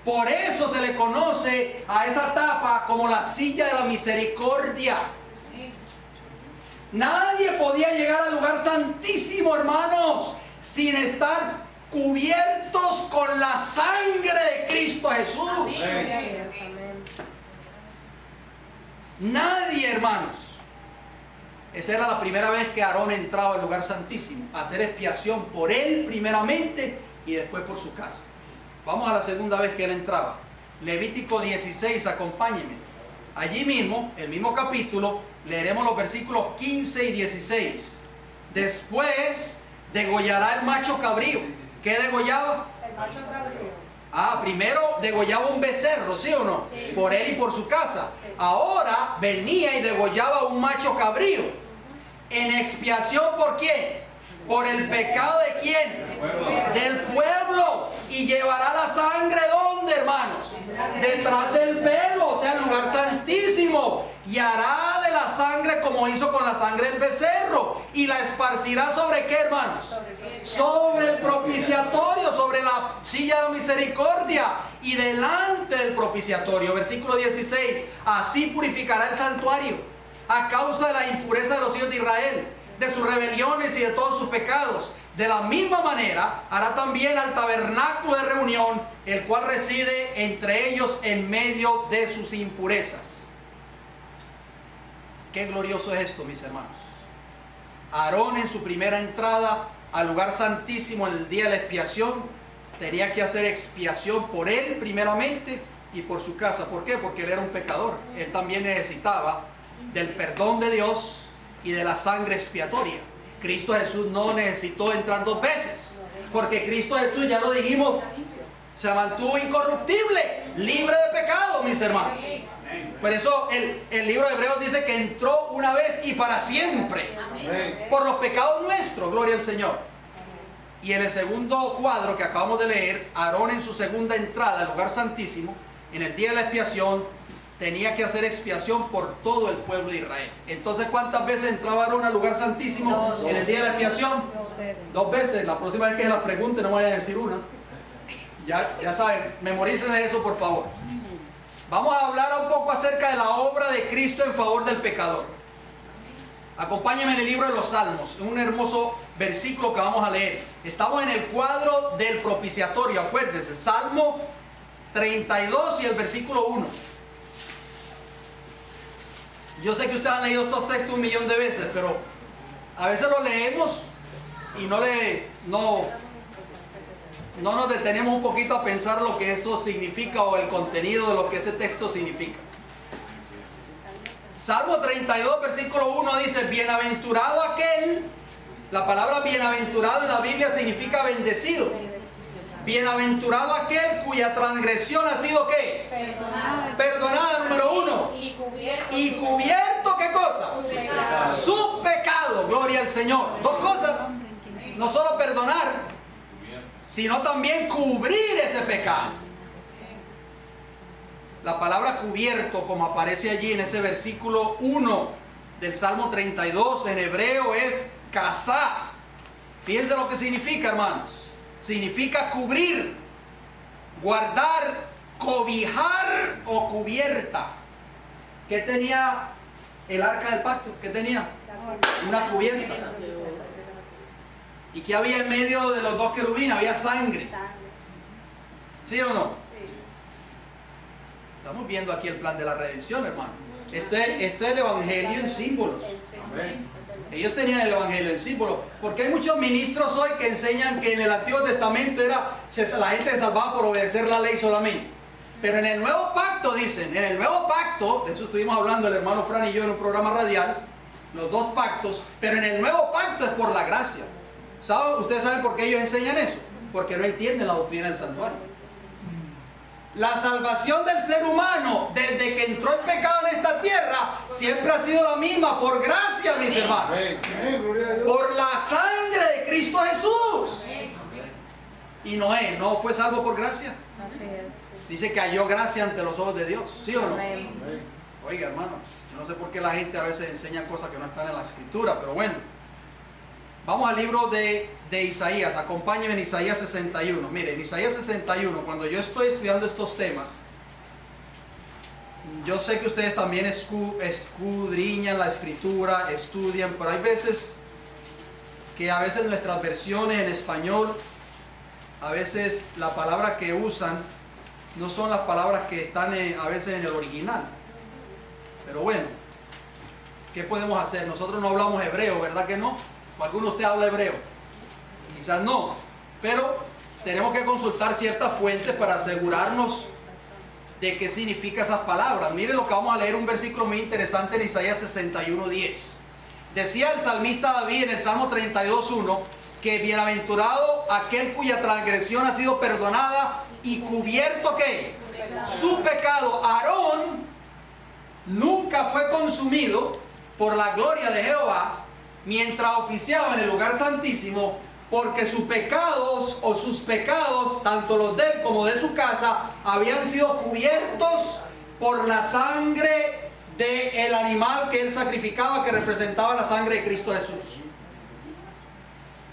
Por eso se le conoce a esa tapa como la silla de la misericordia. Nadie podía llegar al lugar santísimo, hermanos, sin estar cubiertos con la sangre de Cristo Jesús. Nadie, hermanos. Esa era la primera vez que Aarón entraba al lugar santísimo, a hacer expiación por él primeramente y después por su casa. Vamos a la segunda vez que él entraba. Levítico 16, acompáñenme. Allí mismo, el mismo capítulo, leeremos los versículos 15 y 16. Después degollará el macho cabrío. ¿Qué degollaba? El macho cabrío. Primero degollaba un becerro, ¿sí o no? Sí. Por él y por su casa. Sí. Ahora venía y degollaba un macho cabrío. ¿En expiación por quién? Por el pecado de quién? Del pueblo. Y llevará la sangre, ¿dónde, hermanos? Detrás del velo, o sea, el lugar santísimo. Y hará de la sangre como hizo con la sangre del becerro. Y la esparcirá ¿sobre qué, hermanos? Sobre el propiciatorio, sobre la silla de la misericordia y delante del propiciatorio. Versículo 16: así purificará el santuario a causa de la impureza de los hijos de Israel, de sus rebeliones y de todos sus pecados. De la misma manera hará también al tabernáculo de reunión, el cual reside entre ellos en medio de sus impurezas. Qué glorioso es esto, mis hermanos. Aarón, en su primera entrada al lugar santísimo en el día de la expiación, tenía que hacer expiación por él primeramente y por su casa. ¿Por qué? Porque él era un pecador. Él también necesitaba del perdón de Dios y de la sangre expiatoria. Cristo Jesús no necesitó entrar 2 veces, porque Cristo Jesús, ya lo dijimos, se mantuvo incorruptible, libre de pecado, mis hermanos. Por eso el libro de Hebreos dice que entró una vez y para siempre, por los pecados nuestros, gloria al Señor. Y en el segundo cuadro que acabamos de leer, Aarón en su segunda entrada al lugar santísimo, en el día de la expiación, tenía que hacer expiación por todo el pueblo de Israel. Entonces, ¿cuántas veces entraba Aarón al lugar santísimo en el día de la expiación? 2 veces. 2 veces. La próxima vez que se la pregunte no me vayan a decir una. Ya saben, memoricen eso por favor. Vamos a hablar un poco acerca de la obra de Cristo en favor del pecador. Acompáñenme en el libro de los Salmos, un hermoso versículo que vamos a leer. Estamos en el cuadro del propiciatorio, acuérdense, Salmo 32 y el versículo 1. Yo sé que ustedes han leído estos textos 1.000.000 de veces, pero a veces los leemos y no nos detenemos un poquito a pensar lo que eso significa o el contenido de lo que ese texto significa. Salmo 32, versículo 1 dice, bienaventurado aquel, la palabra bienaventurado en la Biblia significa bendecido. Bienaventurado aquel cuya transgresión ha sido ¿qué? Perdonada, número 1. Y cubierto, ¿qué cosa? Su pecado, gloria al Señor. 2 cosas, no solo perdonar, sino también cubrir ese pecado. La palabra cubierto, como aparece allí en ese versículo 1 del Salmo 32, en hebreo es kasá. Fíjense lo que significa, hermanos. Significa cubrir, guardar, cobijar o cubierta. ¿Qué tenía el arca del pacto? ¿Qué tenía? Una cubierta. ¿Y qué había en medio de los 2 querubines? Había sangre. ¿Sí o no? Estamos viendo aquí el plan de la redención, hermano. Este es el evangelio en símbolos. Ellos tenían el evangelio en símbolos. Porque hay muchos ministros hoy que enseñan que en el Antiguo Testamento la gente se salvaba por obedecer la ley solamente. Pero en el nuevo pacto, dicen, en el nuevo pacto, de eso estuvimos hablando el hermano Fran y yo en un programa radial, los 2 pactos, pero en el nuevo pacto es por la gracia. ¿Ustedes saben por qué ellos enseñan eso? Porque no entienden la doctrina del santuario. La salvación del ser humano, desde que entró el pecado en esta tierra, siempre ha sido la misma, por gracia, mis hermanos. Por la sangre de Cristo Jesús. Y Noé, ¿no fue salvo por gracia? Así es. Dice que halló gracia ante los ojos de Dios, ¿sí o no? Amén. Oiga, hermanos, yo no sé por qué la gente a veces enseña cosas que no están en la escritura, pero bueno. Vamos al libro de Isaías, acompáñenme en Isaías 61. Miren, en Isaías 61, cuando yo estoy estudiando estos temas, yo sé que ustedes también escudriñan la escritura, estudian, pero hay veces que a veces nuestras versiones en español, a veces la palabra que usan no son las palabras que están a veces en el original. Pero bueno, ¿qué podemos hacer? Nosotros no hablamos hebreo, ¿verdad que no? ¿O alguno de ustedes habla hebreo? Quizás no, pero tenemos que consultar ciertas fuentes para asegurarnos de qué significa esas palabras. Miren lo que vamos a leer, un versículo muy interesante en Isaías 61:10. Decía el salmista David en el Salmo 32:1 que bienaventurado aquel cuya transgresión ha sido perdonada y cubierto ¿qué? Su pecado. Aarón nunca fue consumido por la gloria de Jehová mientras oficiaba en el lugar santísimo, porque sus pecados, tanto los de él como de su casa, habían sido cubiertos por la sangre del animal que él sacrificaba, que representaba la sangre de Cristo Jesús.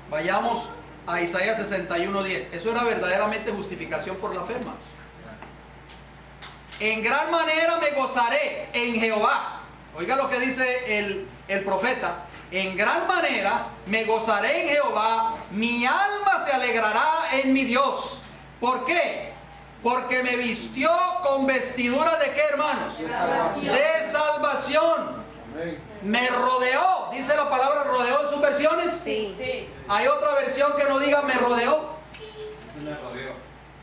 Vayamos a Isaías 61:10. Eso era verdaderamente justificación por la fe, hermanos. En gran manera me gozaré en Jehová. Oiga lo que dice el profeta. En gran manera me gozaré en Jehová, mi alma se alegrará en mi Dios. ¿Por qué? Porque me vistió con vestiduras de ¿qué, hermanos? De salvación. Me rodeó. ¿Dice la palabra rodeó en sus versiones? Sí. ¿Hay otra versión que no diga me rodeó? Me rodeó.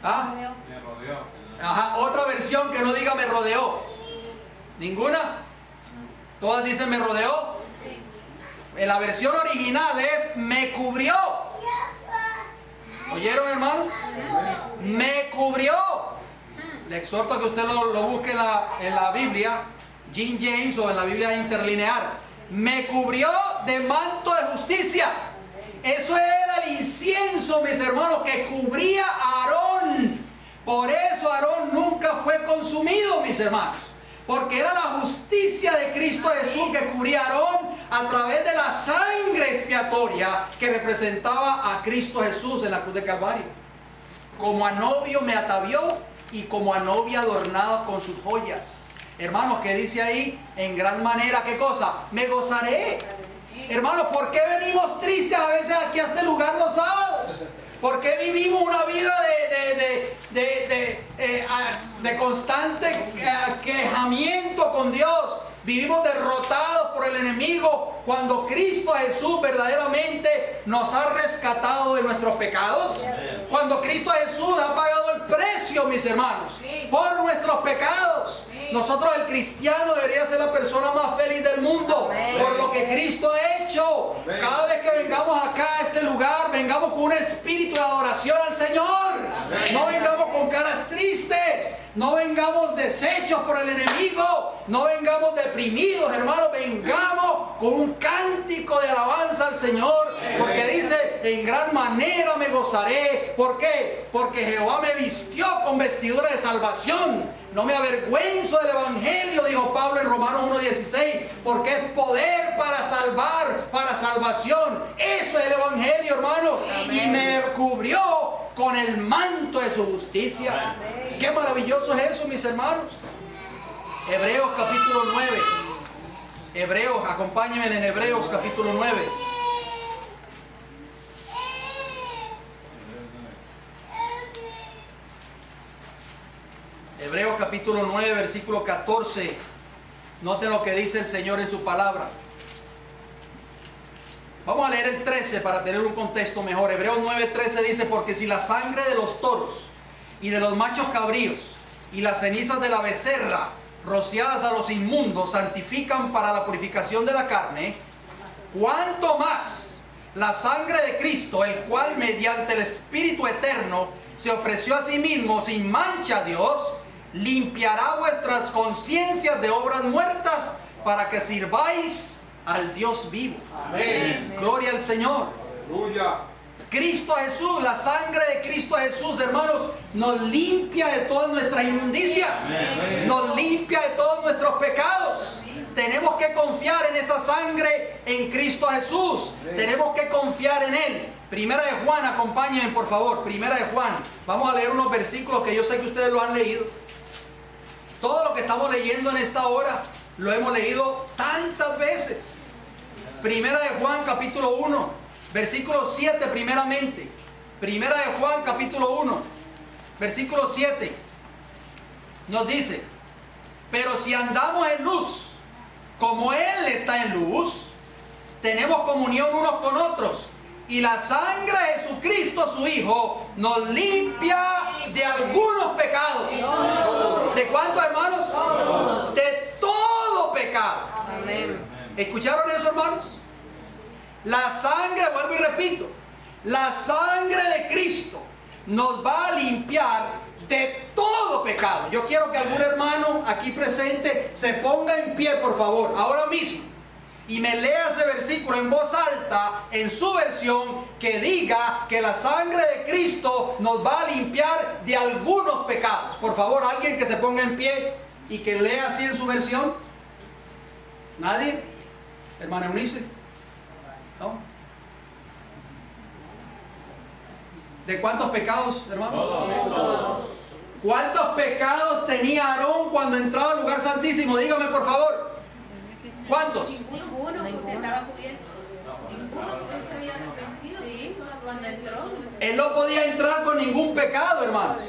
¿Ah? Me rodeó. Ajá, otra versión que no diga me rodeó. ¿Ninguna? ¿Todas dicen me rodeó? En la versión original es me cubrió. ¿Oyeron, hermanos? Me cubrió. Le exhorto a que usted lo busque en la Biblia, King James o en la Biblia interlinear. Me cubrió de manto de justicia. Eso era el incienso, mis hermanos, que cubría a Aarón. Por eso Aarón nunca fue consumido, mis hermanos. Porque era la justicia de Cristo Jesús que cubría a Aarón a través de la sangre expiatoria que representaba a Cristo Jesús en la cruz de Calvario. Como a novio me atavió y como a novia adornada con sus joyas. Hermanos, ¿qué dice ahí? En gran manera, ¿qué cosa? Me gozaré. Hermanos, ¿por qué venimos tristes a veces aquí a este lugar los sábados? ¿Por qué vivimos una vida de constante quejamiento con Dios? Vivimos derrotados por el enemigo cuando Cristo Jesús verdaderamente nos ha rescatado de nuestros pecados. Cuando Cristo Jesús ha pagado el precio, mis hermanos, por nuestros pecados. Nosotros, el cristiano, debería ser la persona más feliz del mundo por lo que Cristo ha hecho. Cada vez que vengamos acá a este lugar, vengamos con un espíritu de adoración al Señor. No vengamos con caras tristes. No vengamos deshechos por el enemigo. No vengamos deprimidos, hermanos. Vengamos con un cántico de alabanza al Señor. Porque dice, en gran manera me gozaré. ¿Por qué? Porque Jehová me vistió con vestidura de salvación. No me avergüenzo del evangelio, dijo Pablo en Romanos 1:16, porque es poder para salvar, para salvación. Eso es el evangelio, hermanos. Amén. Y me cubrió con el manto de su justicia. Amén. Qué maravilloso es eso, mis hermanos. Hebreos capítulo 9. Hebreos, acompáñenme en Hebreos capítulo 9. Hebreos capítulo 9, versículo 14. Noten lo que dice el Señor en su palabra. Vamos a leer el 13 para tener un contexto mejor. Hebreos 9, 13 dice, porque si la sangre de los toros y de los machos cabríos y las cenizas de la becerra rociadas a los inmundos santifican para la purificación de la carne, ¿cuánto más la sangre de Cristo, el cual mediante el Espíritu eterno se ofreció a sí mismo sin mancha a Dios, limpiará vuestras conciencias de obras muertas para que sirváis al Dios vivo? Amén. Gloria al Señor. Aleluya. Cristo Jesús, la sangre de Cristo Jesús, hermanos, nos limpia de todas nuestras inmundicias. Amén. Nos limpia de todos nuestros pecados. Tenemos que confiar en esa sangre en Cristo Jesús. Amén. Tenemos que confiar en Él. Primera de Juan, acompáñenme por favor. Primera de Juan. Vamos a leer unos versículos que yo sé que ustedes lo han leído. Todo lo que estamos leyendo en esta hora lo hemos leído tantas veces. Primera de Juan capítulo 1, versículo 7 primeramente. Primera de Juan capítulo 1, versículo 7. Nos dice, pero si andamos en luz, como Él está en luz, tenemos comunión unos con otros. Y la sangre de Jesucristo, su Hijo, nos limpia de algunos pecados. ¿De cuántos, hermanos? De todo pecado. Amén. ¿Escucharon eso, hermanos? La sangre, vuelvo y repito, la sangre de Cristo nos va a limpiar de todo pecado. Yo quiero que algún hermano aquí presente se ponga en pie, por favor, ahora mismo, y me lea ese versículo en voz alta, en su versión, que diga que la sangre de Cristo nos va a limpiar de algunos pecados. Por favor, alguien que se ponga en pie y que lea así en su versión. ¿Nadie? Hermana Eunice. ¿No? ¿De cuántos pecados, hermano? Todos. ¿Cuántos pecados tenía Aarón cuando entraba al lugar santísimo? Dígame, por favor. ¿Cuántos? Ninguno, porque estaba cubierto. Ninguno, porque él se había arrepentido. Sí, cuando entró. Él no podía entrar con ningún pecado, hermanos.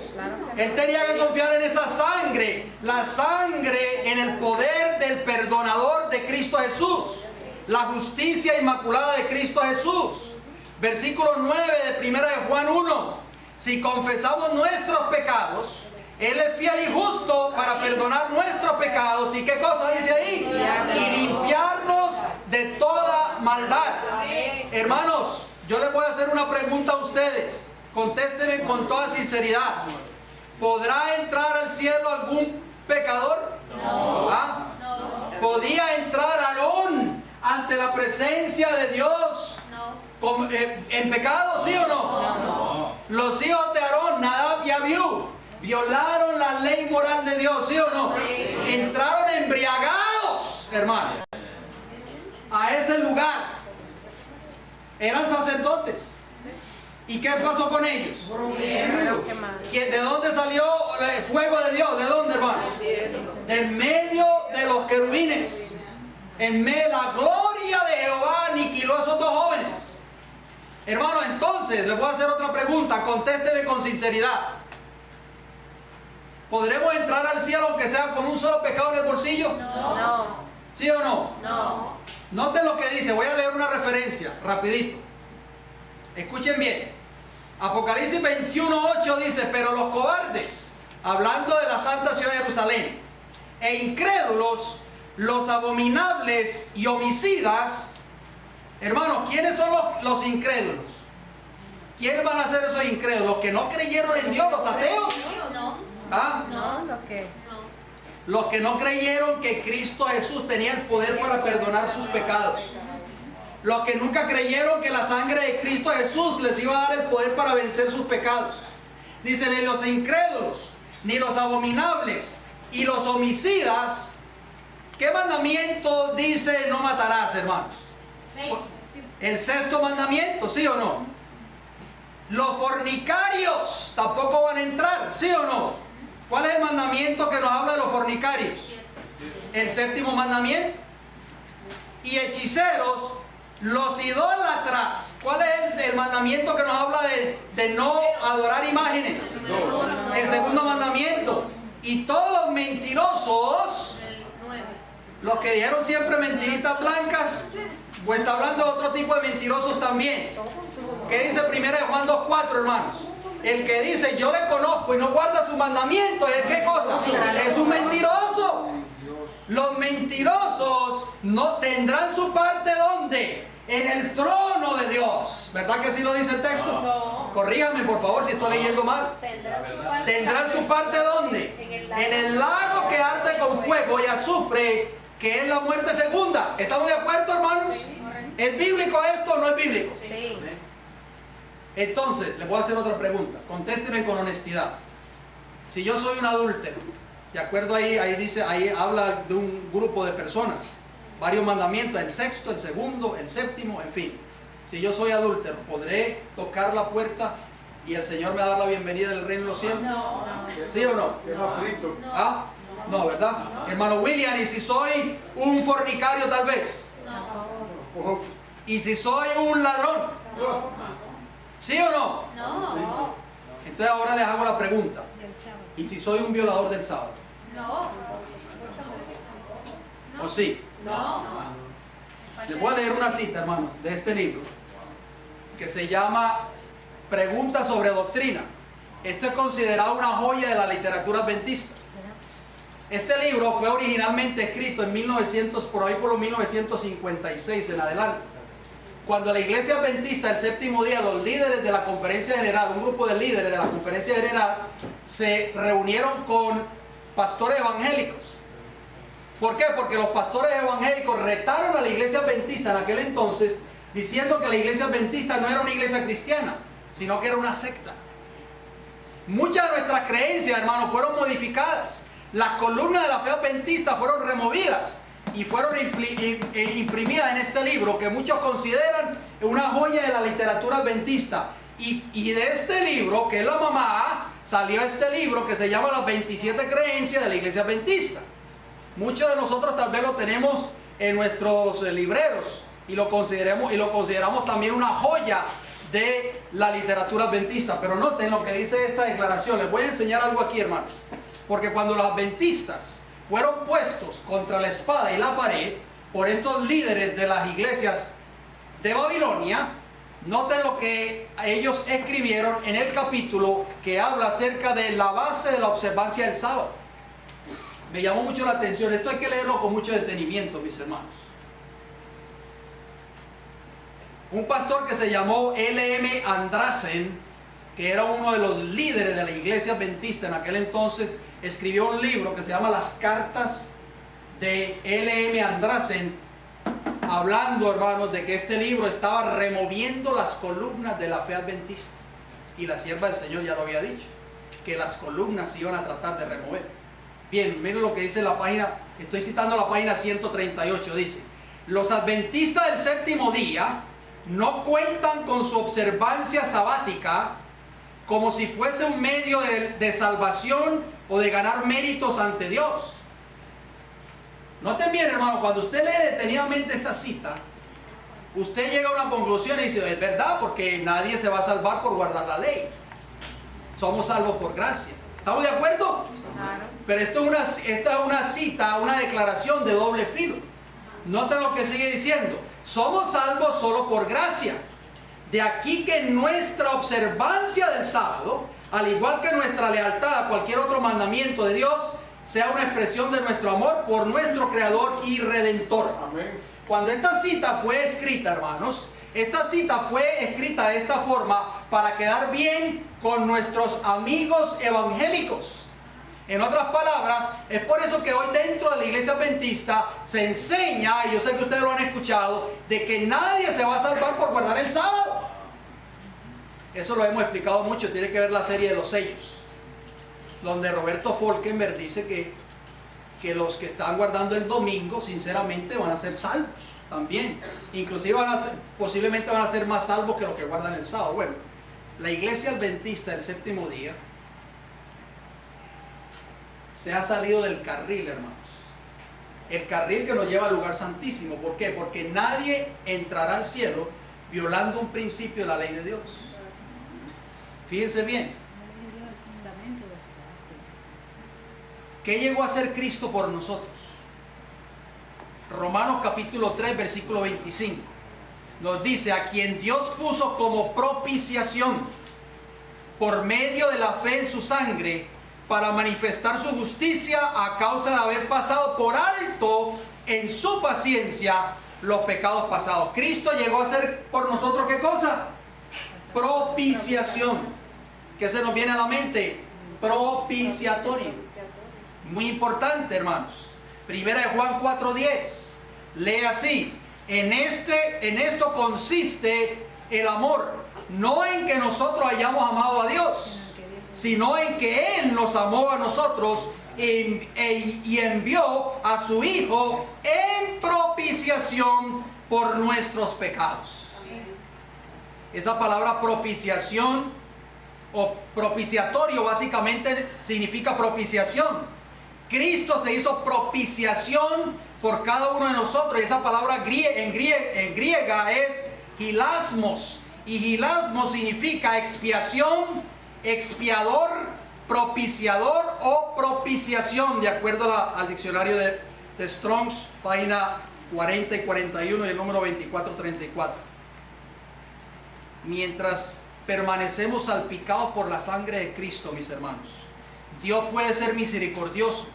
Él tenía que confiar en esa sangre. La sangre en el poder del perdonador de Cristo Jesús. La justicia inmaculada de Cristo Jesús. Versículo 9 de Primera de Juan 1. Si confesamos nuestros pecados, Él es fiel y justo para perdonar nuestros pecados. ¿Y qué cosa dice ahí? Y limpiarnos de toda maldad. Hermanos, yo les voy a hacer una pregunta a ustedes. Contéstenme con toda sinceridad. ¿Podrá entrar al cielo algún pecador? No. ¿Ah? No. ¿Podía entrar Aarón ante la presencia de Dios en pecado, sí o no? No. Los hijos de Aarón, Nadab y Abiú, violaron la ley moral de Dios, ¿sí o no? Sí. Entraron embriagados, hermanos, a ese lugar. Eran sacerdotes. ¿Y qué pasó con ellos? ¿De dónde salió el fuego de Dios? ¿De dónde, hermanos? Del medio de los querubines. En medio de la gloria de Jehová aniquiló a esos dos jóvenes. Hermano, entonces, les voy a hacer otra pregunta. Contésteme con sinceridad. ¿Podremos entrar al cielo aunque sea con un solo pecado en el bolsillo? No. ¿Sí o no? No. Noten lo que dice. Voy a leer una referencia, rapidito. Escuchen bien. Apocalipsis 21:8 dice: pero los cobardes, hablando de la santa ciudad de Jerusalén, e incrédulos, los abominables y homicidas. Hermanos, ¿quiénes son los incrédulos? ¿Quiénes van a ser esos incrédulos? ¿Los que no creyeron en Dios, los ateos? No. ¿Ah? No, ¿los qué? Los que no creyeron que Cristo Jesús tenía el poder para perdonar sus pecados. Los que nunca creyeron que la sangre de Cristo Jesús les iba a dar el poder para vencer sus pecados. Dicen: ni los incrédulos, ni los abominables y los homicidas. ¿Qué mandamiento dice no matarás, hermanos? El sexto mandamiento, ¿sí o no? Los fornicarios tampoco van a entrar, ¿sí o no? ¿Cuál es el mandamiento que nos habla de los fornicarios? El séptimo mandamiento. Y hechiceros, los idólatras. ¿Cuál es el mandamiento que nos habla de no adorar imágenes? El segundo mandamiento. Y todos los mentirosos, los que dijeron siempre mentiritas blancas, pues está hablando de otro tipo de mentirosos también. ¿Qué dice 1 Juan 2:4, hermanos? El que dice yo le conozco y no guarda sus mandamientos, ¿es qué cosa? Es un mentiroso. Los mentirosos no tendrán su parte, ¿dónde? En el trono de Dios. ¿Verdad que así lo dice el texto? No. Corríjame por favor si estoy leyendo mal. ¿Tendrán su parte dónde? En el lago que arde con fuego y azufre, que es la muerte segunda. ¿Estamos de acuerdo, hermanos? ¿Es bíblico esto o no es bíblico? Sí. Entonces, les voy a hacer otra pregunta. Contésteme con honestidad. Si yo soy un adúltero, de acuerdo ahí dice, ahí habla de un grupo de personas, varios mandamientos, el sexto, el segundo, el séptimo, en fin. Si yo soy adúltero, ¿podré tocar la puerta y el Señor me va a dar la bienvenida en el reino de los cielos? No. ¿Sí o no? ¿Ah? No, ¿verdad? Hermano William, ¿y si soy un fornicario tal vez? No. ¿Y si soy un ladrón? ¿Sí o no? No. Entonces ahora les hago la pregunta. ¿Y si soy un violador del sábado? No. ¿O sí? No. Les voy a leer una cita, hermanos, de este libro, que se llama Preguntas sobre Doctrina. Esto es considerado una joya de la literatura adventista. Este libro fue originalmente escrito en 1900, por ahí por los 1956 en adelante. Cuando la iglesia adventista, el séptimo día, los líderes de la conferencia general, un grupo de líderes de la conferencia general, se reunieron con pastores evangélicos. ¿Por qué? Porque los pastores evangélicos retaron a la iglesia adventista en aquel entonces, diciendo que la iglesia adventista no era una iglesia cristiana, sino que era una secta. Muchas de nuestras creencias, hermanos, fueron modificadas. Las columnas de la fe adventista fueron removidas y fueron imprimidas en este libro que muchos consideran una joya de la literatura adventista. Y de este libro, que es la mamá, salió este libro que se llama Las 27 creencias de la iglesia adventista. Muchos de nosotros tal vez lo tenemos en nuestros libreros y lo consideramos también una joya de la literatura adventista. Pero noten lo que dice esta declaración. Les voy a enseñar algo aquí, hermanos. Porque cuando los adventistas fueron puestos contra la espada y la pared por estos líderes de las iglesias de Babilonia, noten lo que ellos escribieron en el capítulo que habla acerca de la base de la observancia del sábado. Me llamó mucho la atención. Esto hay que leerlo con mucho detenimiento, mis hermanos. Un pastor que se llamó L.M. Andrasen, que era uno de los líderes de la iglesia adventista en aquel entonces, escribió un libro que se llama Las Cartas de L.M. Andrasen, hablando, hermanos, de que este libro estaba removiendo las columnas de la fe adventista. Y la sierva del Señor ya lo había dicho, que las columnas se iban a tratar de remover. Bien, miren lo que dice la página, estoy citando la página 138, dice: los adventistas del séptimo día no cuentan con su observancia sabática como si fuese un medio de salvación o de ganar méritos ante Dios. Noten bien, hermano, cuando usted lee detenidamente esta cita, usted llega a una conclusión y dice: es verdad, porque nadie se va a salvar por guardar la ley. Somos salvos por gracia. ¿Estamos de acuerdo? Claro. Pero esta es una cita, una declaración de doble filo. Noten lo que sigue diciendo: somos salvos solo por gracia. De aquí que nuestra observancia del sábado, al igual que nuestra lealtad a cualquier otro mandamiento de Dios, sea una expresión de nuestro amor por nuestro Creador y Redentor. Amén. Cuando esta cita fue escrita, hermanos, esta cita fue escrita de esta forma para quedar bien con nuestros amigos evangélicos. En otras palabras, es por eso que hoy dentro de la iglesia adventista se enseña, y yo sé que ustedes lo han escuchado, de que nadie se va a salvar por guardar el sábado. Eso lo hemos explicado mucho, tiene que ver la serie de los sellos, donde Roberto Folkenberg dice que los que están guardando el domingo, sinceramente, van a ser salvos también. Inclusive posiblemente van a ser más salvos que los que guardan el sábado. Bueno, la iglesia adventista del séptimo día se ha salido del carril, hermanos. El carril que nos lleva al lugar santísimo. ¿Por qué? Porque nadie entrará al cielo violando un principio de la ley de Dios. Fíjense bien. ¿Qué llegó a hacer Cristo por nosotros? Romanos capítulo 3, versículo 25. Nos dice: a quien Dios puso como propiciación por medio de la fe en su sangre, para manifestar su justicia a causa de haber pasado por alto en su paciencia los pecados pasados. Cristo llegó a ser por nosotros, ¿qué cosa? Propiciación. ¿Qué se nos viene a la mente? Propiciatorio. Muy importante, hermanos. Primera de Juan 4:10. Lee así: en esto consiste el amor, no en que nosotros hayamos amado a Dios, sino en que Él nos amó a nosotros y envió a su Hijo en propiciación por nuestros pecados. Esa palabra propiciación o propiciatorio básicamente significa propiciación. Cristo se hizo propiciación por cada uno de nosotros, y esa palabra en griega es hilasmos, y hilasmos significa expiación, expiador, propiciador o propiciación, de acuerdo al diccionario de Strong's, página 40 y 41 y el número 2434. Mientras permanecemos salpicados por la sangre de Cristo, mis hermanos, Dios puede ser misericordioso,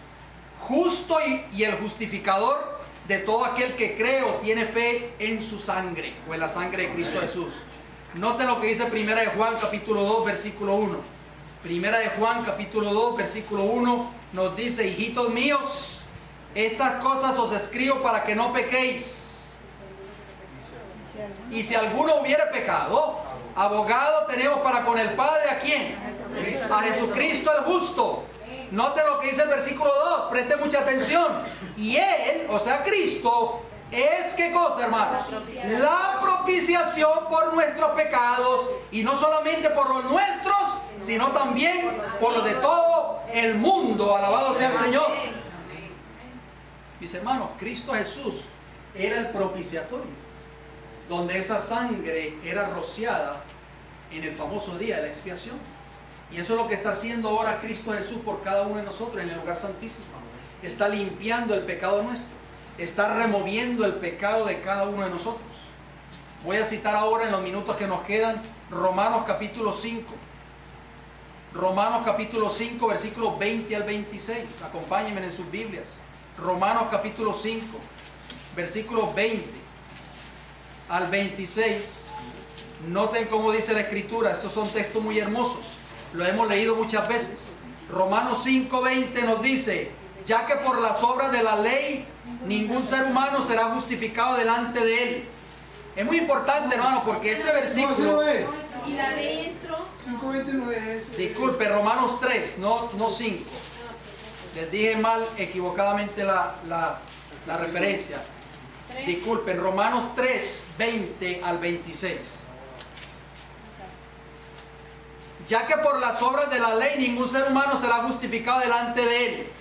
justo y el justificador de todo aquel que cree o tiene fe en su sangre o en la sangre de Cristo Jesús. Noten lo que dice Primera de Juan capítulo 2 versículo 1. Primera de Juan capítulo 2 versículo 1 nos dice: hijitos míos, estas cosas os escribo para que no pequéis. Y si alguno hubiere pecado, abogado tenemos para con el Padre, ¿a quién? A Jesucristo el justo. Noten lo que dice el versículo 2, preste mucha atención. Y Él, o sea Cristo, es ¿qué cosa, hermanos? La propiciación por nuestros pecados, y no solamente por los nuestros, sino también por los de todo el mundo. Alabado sea el Señor. Mis hermanos, Cristo Jesús era el propiciatorio, donde esa sangre era rociada en el famoso día de la expiación. Y eso es lo que está haciendo ahora Cristo Jesús por cada uno de nosotros en el lugar santísimo. Está limpiando el pecado nuestro, está removiendo el pecado de cada uno de nosotros. Voy a citar ahora en los minutos que nos quedan Romanos capítulo 5. Romanos capítulo 5 versículos 20 al 26. Acompáñenme en sus Biblias. Romanos capítulo 5 versículos 20 al 26. Noten cómo dice la Escritura. Estos son textos muy hermosos, lo hemos leído muchas veces. Romanos 5:20 nos dice: ya que por las obras de la ley ningún ser humano será justificado delante de él. Es muy importante, hermano, porque este versículo... Y la ley entró. 5:20 no es. Disculpe, Romanos 3, no 5. Les dije mal, equivocadamente la referencia. Disculpen, Romanos 3, 20 al 26. Ya que por las obras de la ley ningún ser humano será justificado delante de él.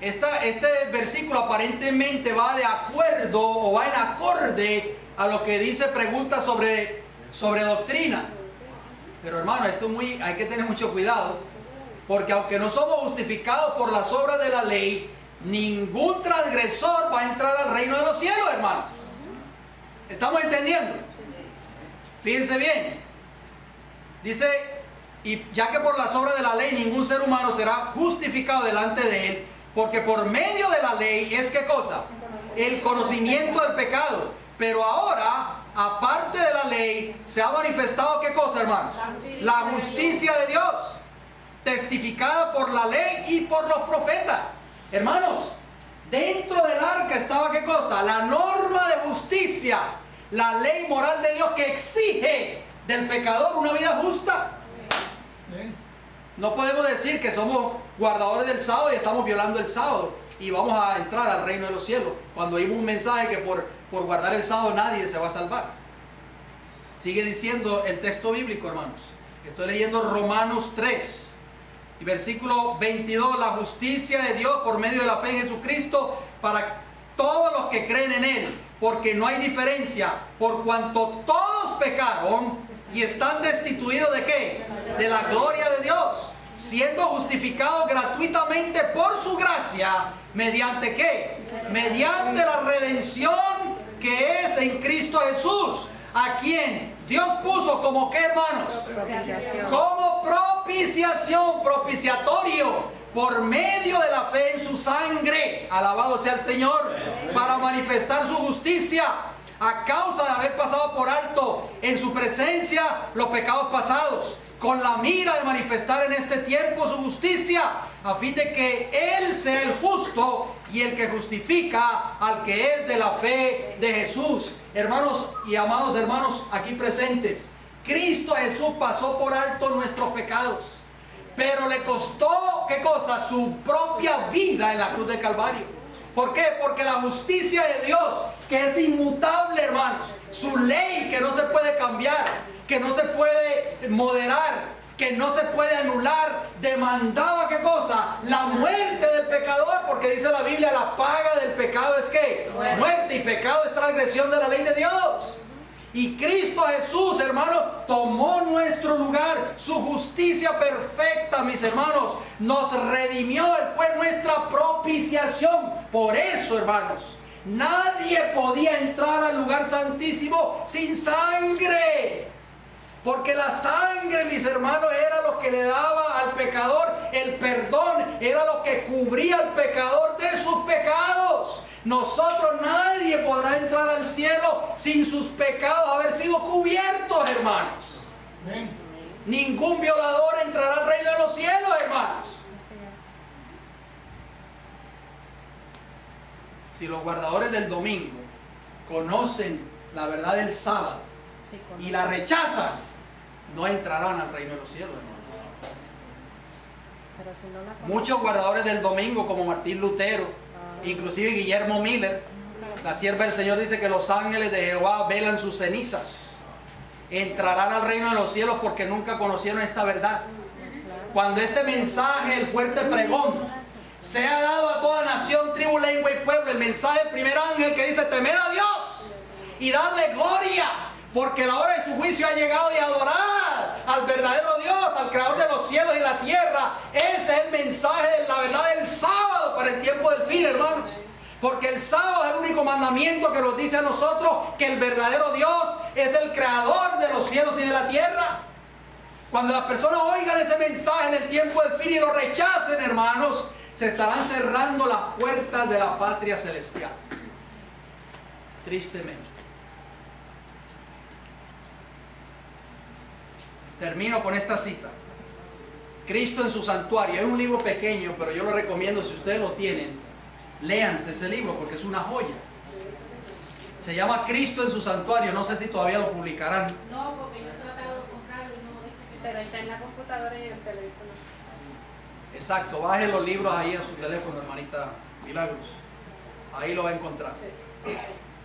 Este versículo aparentemente va de acuerdo o va en acorde a lo que dice preguntas sobre doctrina. Pero hermano, esto hay que tener mucho cuidado, porque aunque no somos justificados por las obras de la ley, ningún transgresor va a entrar al reino de los cielos, hermanos. ¿Estamos entendiendo? Fíjense bien. Dice, y ya que por las obras de la ley ningún ser humano será justificado delante de él, porque por medio de la ley es ¿qué cosa? El conocimiento del pecado. Pero ahora, aparte de la ley, se ha manifestado ¿qué cosa, hermanos? La justicia de Dios, testificada por la ley y por los profetas. Hermanos, dentro del arca estaba ¿qué cosa? La norma de justicia, la ley moral de Dios que exige del pecador una vida justa. No podemos decir que somos guardadores del sábado y estamos violando el sábado y vamos a entrar al reino de los cielos, cuando oímos un mensaje que por guardar el sábado nadie se va a salvar. Sigue diciendo el texto bíblico, hermanos. Estoy leyendo Romanos 3 y versículo 22. La justicia de Dios por medio de la fe en Jesucristo para todos los que creen en Él, porque no hay diferencia, por cuanto todos pecaron y están destituidos ¿de qué? De la gloria de Dios, siendo justificados gratuitamente por su gracia, ¿mediante qué? Mediante la redención que es en Cristo Jesús, a quien Dios puso como ¿qué, hermanos? Como propiciación, propiciatorio, por medio de la fe en su sangre, alabado sea el Señor, para manifestar su justicia, a causa de haber pasado por alto en su presencia los pecados pasados, con la mira de manifestar en este tiempo su justicia, a fin de que Él sea el justo y el que justifica al que es de la fe de Jesús. Hermanos y amados hermanos aquí presentes, Cristo Jesús pasó por alto nuestros pecados, pero le costó, ¿qué cosa? Su propia vida en la cruz del Calvario. ¿Por qué? Porque la justicia de Dios, que es inmutable, hermanos, su ley que no se puede cambiar, que no se puede moderar, que no se puede anular, demandaba ¿qué cosa? La muerte del pecador, porque dice la Biblia, la paga del pecado es ¿qué? Muerte, y pecado es transgresión de la ley de Dios. Y Cristo Jesús, hermanos, tomó nuestro lugar, su justicia perfecta, mis hermanos, nos redimió, Él fue nuestra propiciación. Por eso, hermanos, nadie podía entrar al lugar santísimo sin sangre. Porque la sangre, mis hermanos, era lo que le daba al pecador el perdón, era lo que cubría al pecador de sus pecados. Nosotros, nadie podrá entrar al cielo sin sus pecados haber sido cubiertos, hermanos. Amén. Ningún violador entrará al reino de los cielos, hermanos. Si los guardadores del domingo conocen la verdad del sábado y la rechazan, no entrarán al reino de los cielos, hermanos. Muchos guardadores del domingo, como Martín Lutero, inclusive Guillermo Miller, la sierva del Señor, dice que los ángeles de Jehová velan sus cenizas. Entrarán al reino de los cielos porque nunca conocieron esta verdad. Cuando este mensaje, el fuerte pregón, sea dado a toda nación, tribu, lengua y pueblo, el mensaje del primer ángel que dice: temed a Dios y darle gloria, porque la hora de su juicio ha llegado, y adorar al verdadero Dios, al creador de los cielos y la tierra. Ese es el mensaje de la verdad del sábado para el tiempo del fin, hermanos. Porque el sábado es el único mandamiento que nos dice a nosotros que el verdadero Dios es el creador de los cielos y de la tierra. Cuando las personas oigan ese mensaje en el tiempo del fin y lo rechacen, hermanos, se estarán cerrando las puertas de la patria celestial. Tristemente. Termino con esta cita. Cristo en su santuario. Es un libro pequeño, pero yo lo recomiendo. Si ustedes lo tienen, léanse ese libro porque es una joya. Se llama Cristo en su santuario. No sé si todavía lo publicarán. No, porque yo he tratado de comprarlo y no dice que... Pero está en la computadora y en el teléfono. Exacto, baje los libros ahí en su teléfono, hermanita Milagros. Ahí lo va a encontrar.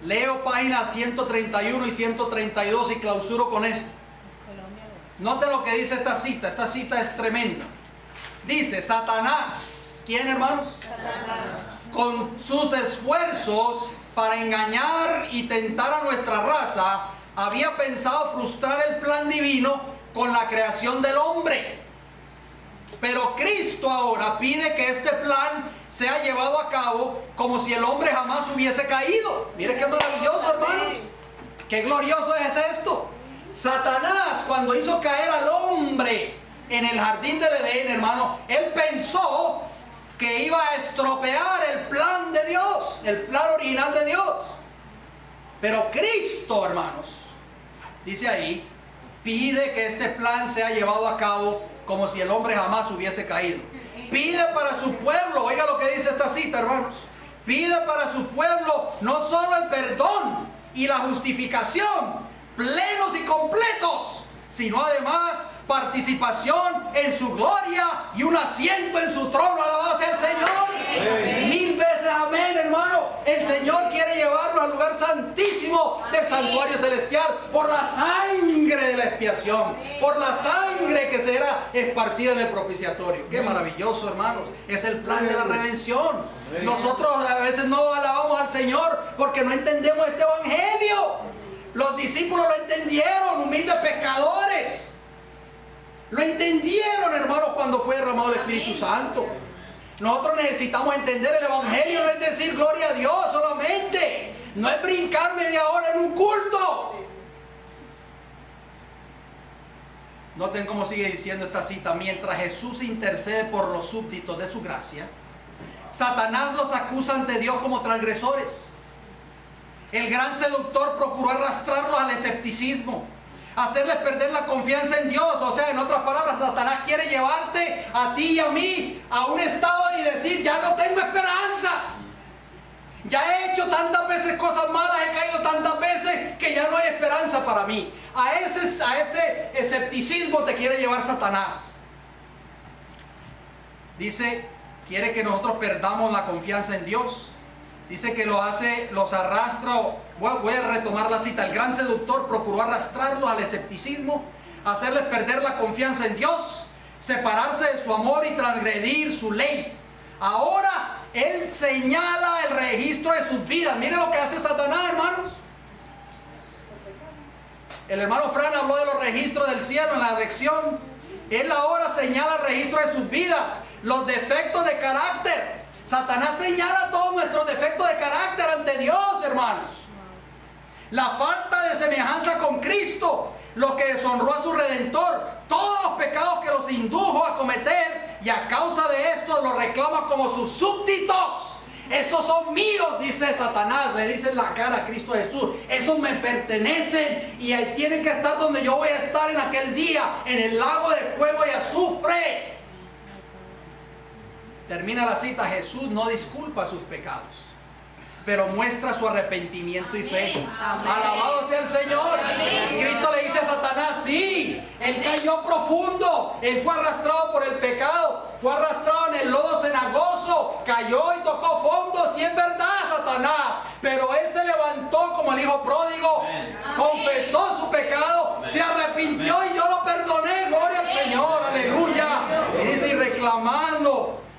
Leo páginas 131 y 132 y clausuro con esto. Note lo que dice esta cita. Esta cita es tremenda. Dice, Satanás, ¿quién, hermanos? Satanás. Con sus esfuerzos para engañar y tentar a nuestra raza, había pensado frustrar el plan divino con la creación del hombre. Pero Cristo ahora pide que este plan sea llevado a cabo como si el hombre jamás hubiese caído. Mire qué maravilloso, hermanos. Qué glorioso es esto. Satanás, cuando hizo caer al hombre en el jardín del Edén, hermano, él pensó que iba a estropear el plan de Dios, el plan original de Dios. Pero Cristo, hermanos, dice ahí, pide que este plan sea llevado a cabo como si el hombre jamás hubiese caído. Pide para su pueblo, oiga lo que dice esta cita, hermanos. Pide para su pueblo no solo el perdón y la justificación plenos y completos, sino además participación en su gloria y un asiento en su trono. Alabado sea el Señor. Mil veces amén, hermano. El Señor quiere llevarnos al lugar santísimo del santuario celestial por la sangre de la expiación, por la sangre que será esparcida en el propiciatorio. Qué maravilloso, hermanos. Es el plan de la redención. Nosotros a veces no alabamos al Señor porque no entendemos este evangelio. Los discípulos lo entendieron, humildes pescadores. Lo entendieron, hermanos, cuando fue derramado el Espíritu Santo. Nosotros necesitamos entender el evangelio. No es decir gloria a Dios solamente. No es brincar media hora en un culto. Noten cómo sigue diciendo esta cita. Mientras Jesús intercede por los súbditos de su gracia, Satanás los acusa ante Dios como transgresores. El gran seductor procuró arrastrarlos al escepticismo, hacerles perder la confianza en Dios. O sea, en otras palabras, Satanás quiere llevarte a ti y a mí a un estado y decir, ya no tengo esperanzas. Ya he hecho tantas veces cosas malas, he caído tantas veces que ya no hay esperanza para mí. A ese escepticismo te quiere llevar Satanás. Dice, quiere que nosotros perdamos la confianza en Dios. Dice que los arrastra. Voy a retomar la cita. El gran seductor procuró arrastrarlos al escepticismo, hacerles perder la confianza en Dios, separarse de su amor y transgredir su ley. Ahora él señala el registro de sus vidas. Mire lo que hace Satanás, hermanos. El hermano Fran habló de los registros del cielo en la lección. Él ahora señala el registro de sus vidas, los defectos de carácter. Satanás señala todos nuestros defectos de carácter ante Dios, hermanos. La falta de semejanza con Cristo, lo que deshonró a su Redentor, todos los pecados que los indujo a cometer, y a causa de esto los reclama como sus súbditos. Esos son míos, dice Satanás, le dice en la cara a Cristo Jesús. Esos me pertenecen y ahí tienen que estar donde yo voy a estar en aquel día, en el lago de fuego y azufre. Termina la cita. Jesús no disculpa sus pecados, pero muestra su arrepentimiento y fe. Alabado sea el Señor. Cristo le dice a Satanás, sí, él cayó profundo, él fue arrastrado por el pecado, fue arrastrado en el lodo cenagoso, cayó y tocó fondo, sí es verdad, Satanás, pero él se levantó como el hijo pródigo, confesó su pecado, se arrepintió y yo lo perdoné. Gloria al Señor, aleluya. Y dice, y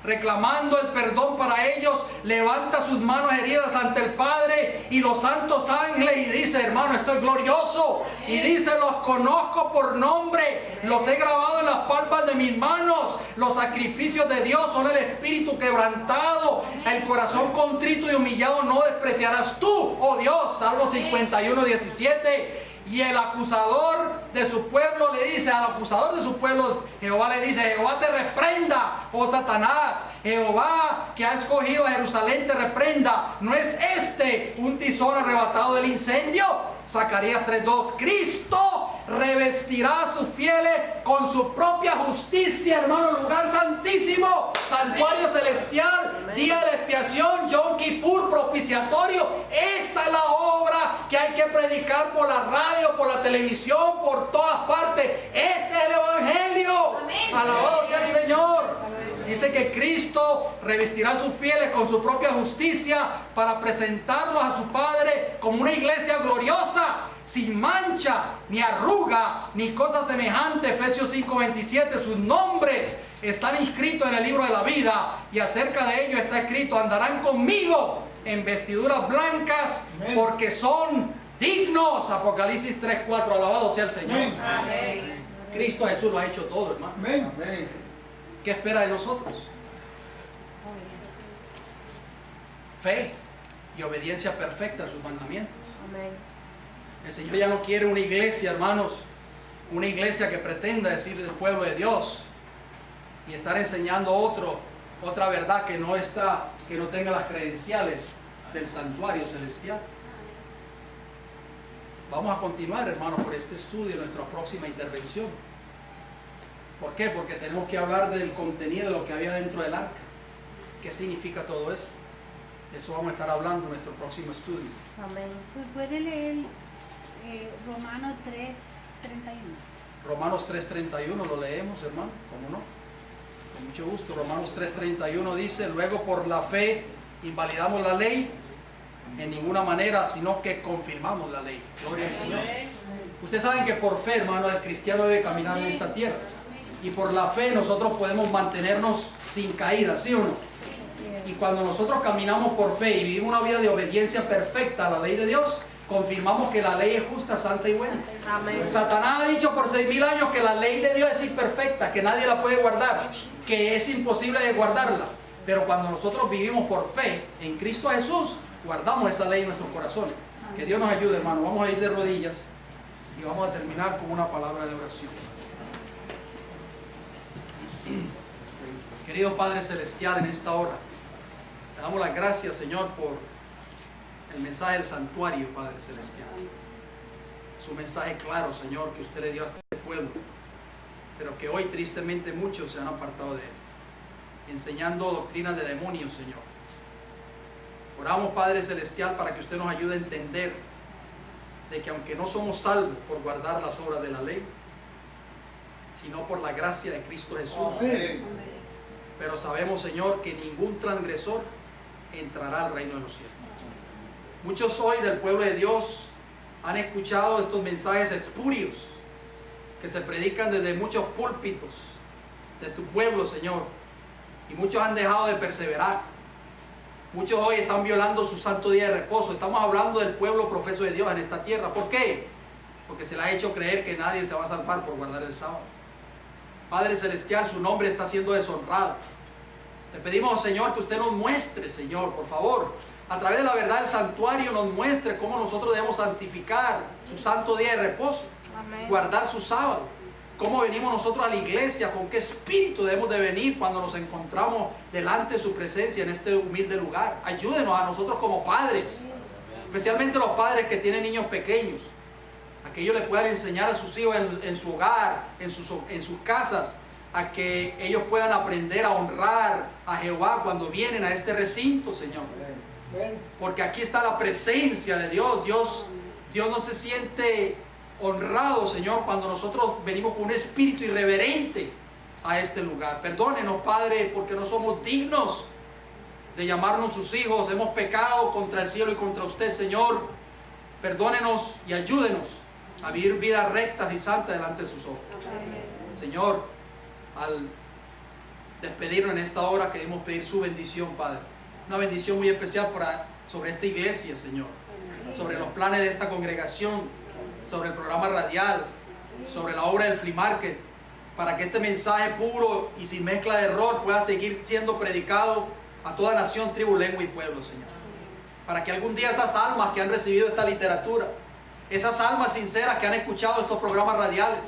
reclamando el perdón para ellos, levanta sus manos heridas ante el Padre y los santos ángeles y dice, hermano, estoy glorioso. Y dice, los conozco por nombre, los he grabado en las palmas de mis manos. Los sacrificios de Dios son el espíritu quebrantado, el corazón contrito y humillado no despreciarás tú, oh Dios. Salmo 51, 17. Y el acusador de su pueblo le dice, al acusador de su pueblo, Jehová le dice, Jehová te reprenda, oh Satanás. Jehová que ha escogido a Jerusalén te reprenda. ¿No es este un tizón arrebatado del incendio? Zacarías 3:2. Cristo revestirá a sus fieles con su propia justicia, hermano. Lugar santísimo, santuario celestial, día de la expiación, Yom Kippur, propiciatorio. Esta es la obra que hay que predicar por la radio, por la televisión, por todas partes. Este es el evangelio. Alabado sea el Señor. Dice que Cristo revestirá a sus fieles con su propia justicia para presentarlos a su Padre como una iglesia gloriosa, sin mancha, ni arruga, ni cosa semejante. Efesios 5:27. Sus nombres están inscritos en el libro de la vida, y acerca de ellos está escrito: andarán conmigo en vestiduras blancas, porque son dignos. Apocalipsis 3:4. Alabado sea el Señor. Amén. Cristo Jesús lo ha hecho todo, hermano. ¿Qué espera de nosotros? Fe y obediencia perfecta a sus mandamientos. El Señor ya no quiere una iglesia, hermanos, una iglesia que pretenda decir el pueblo de Dios y estar enseñando otra verdad que no tenga las credenciales del santuario celestial. Vamos a continuar, hermanos, por este estudio, nuestra próxima intervención. ¿Por qué? Porque tenemos que hablar del contenido de lo que había dentro del arca. ¿Qué significa todo eso? Eso vamos a estar hablando en nuestro próximo estudio. Amén. Pues puede leer Romanos 3:31. Romanos 3:31 lo leemos, hermano, ¿cómo no? Con mucho gusto. Romanos 3:31 dice: luego por la fe invalidamos la ley en ninguna manera, sino que confirmamos la ley. Gloria al Señor. Ustedes saben que por fe, hermano, el cristiano debe caminar en esta tierra. Y por la fe nosotros podemos mantenernos sin caída, ¿sí o no? Y cuando nosotros caminamos por fe y vivimos una vida de obediencia perfecta a la ley de Dios, confirmamos que la ley es justa, santa y buena. Amén. Satanás ha dicho por 6.000 años que la ley de Dios es imperfecta, que nadie la puede guardar, que es imposible de guardarla. Pero cuando nosotros vivimos por fe en Cristo Jesús, guardamos esa ley en nuestros corazones. Que Dios nos ayude, hermano. Vamos a ir de rodillas y vamos a terminar con una palabra de oración. Querido Padre Celestial, en esta hora te damos las gracias, Señor, por el mensaje del santuario, Padre Celestial. Es un mensaje claro, Señor, que usted le dio a este pueblo, pero que hoy tristemente muchos se han apartado de él, enseñando doctrinas de demonios, Señor. Oramos, Padre Celestial, para que usted nos ayude a entender de que aunque no somos salvos por guardar las obras de la ley, sino por la gracia de Cristo Jesús. Amén. Pero sabemos, Señor, que ningún transgresor entrará al reino de los cielos. Muchos hoy del pueblo de Dios han escuchado estos mensajes espurios que se predican desde muchos púlpitos de tu pueblo, Señor, y muchos han dejado de perseverar. Muchos hoy están violando su santo día de reposo. Estamos hablando del pueblo profeso de Dios en esta tierra. ¿Por qué? Porque se le ha hecho creer que nadie se va a salvar por guardar el sábado. Padre Celestial, su nombre está siendo deshonrado. Le pedimos, Señor, que usted nos muestre, Señor, por favor, a través de la verdad del santuario, nos muestre cómo nosotros debemos santificar su santo día de reposo. Amén. Guardar su sábado. Cómo venimos nosotros a la iglesia, con qué espíritu debemos de venir cuando nos encontramos delante de su presencia en este humilde lugar. Ayúdenos a nosotros como padres, especialmente los padres que tienen niños pequeños, a que ellos les puedan enseñar a sus hijos en su hogar, en sus casas, a que ellos puedan aprender a honrar a Jehová cuando vienen a este recinto, Señor. Porque aquí está la presencia de Dios. Dios no se siente honrado, Señor, cuando nosotros venimos con un espíritu irreverente a este lugar. Perdónenos, Padre, porque no somos dignos de llamarnos sus hijos. Hemos pecado contra el cielo y contra usted, Señor. Perdónenos y ayúdenos a vivir vidas rectas y santas delante de sus ojos. Señor, al despedirnos en esta hora, queremos pedir su bendición, Padre. Una bendición muy especial sobre esta iglesia, Señor. Sobre los planes de esta congregación, sobre el programa radial, sobre la obra del Flea Market, para que este mensaje puro y sin mezcla de error pueda seguir siendo predicado a toda nación, tribu, lengua y pueblo, Señor. Para que algún día esas almas que han recibido esta literatura, esas almas sinceras que han escuchado estos programas radiales,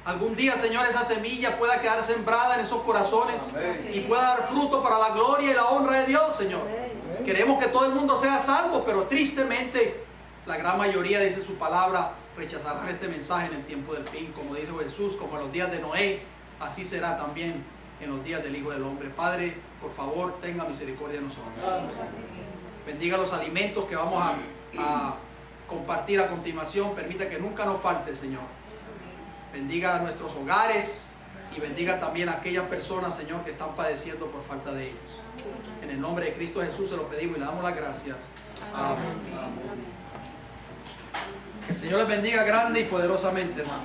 algún día, Señor, esa semilla pueda quedar sembrada en esos corazones. Amén. Y pueda dar fruto para la gloria y la honra de Dios, Señor. Amén. Queremos que todo el mundo sea salvo, pero tristemente la gran mayoría, dice su palabra, rechazarán este mensaje en el tiempo del fin. Como dice Jesús, como en los días de Noé, así será también en los días del Hijo del Hombre. Padre, por favor, tenga misericordia de nosotros. Bendiga los alimentos que vamos a compartir a continuación. Permita que nunca nos falte, Señor. Bendiga nuestros hogares y bendiga también a aquellas personas, Señor, que están padeciendo por falta de ellos. En el nombre de Cristo Jesús se lo pedimos y le damos las gracias. Amén. Que el Señor les bendiga grande y poderosamente, hermano.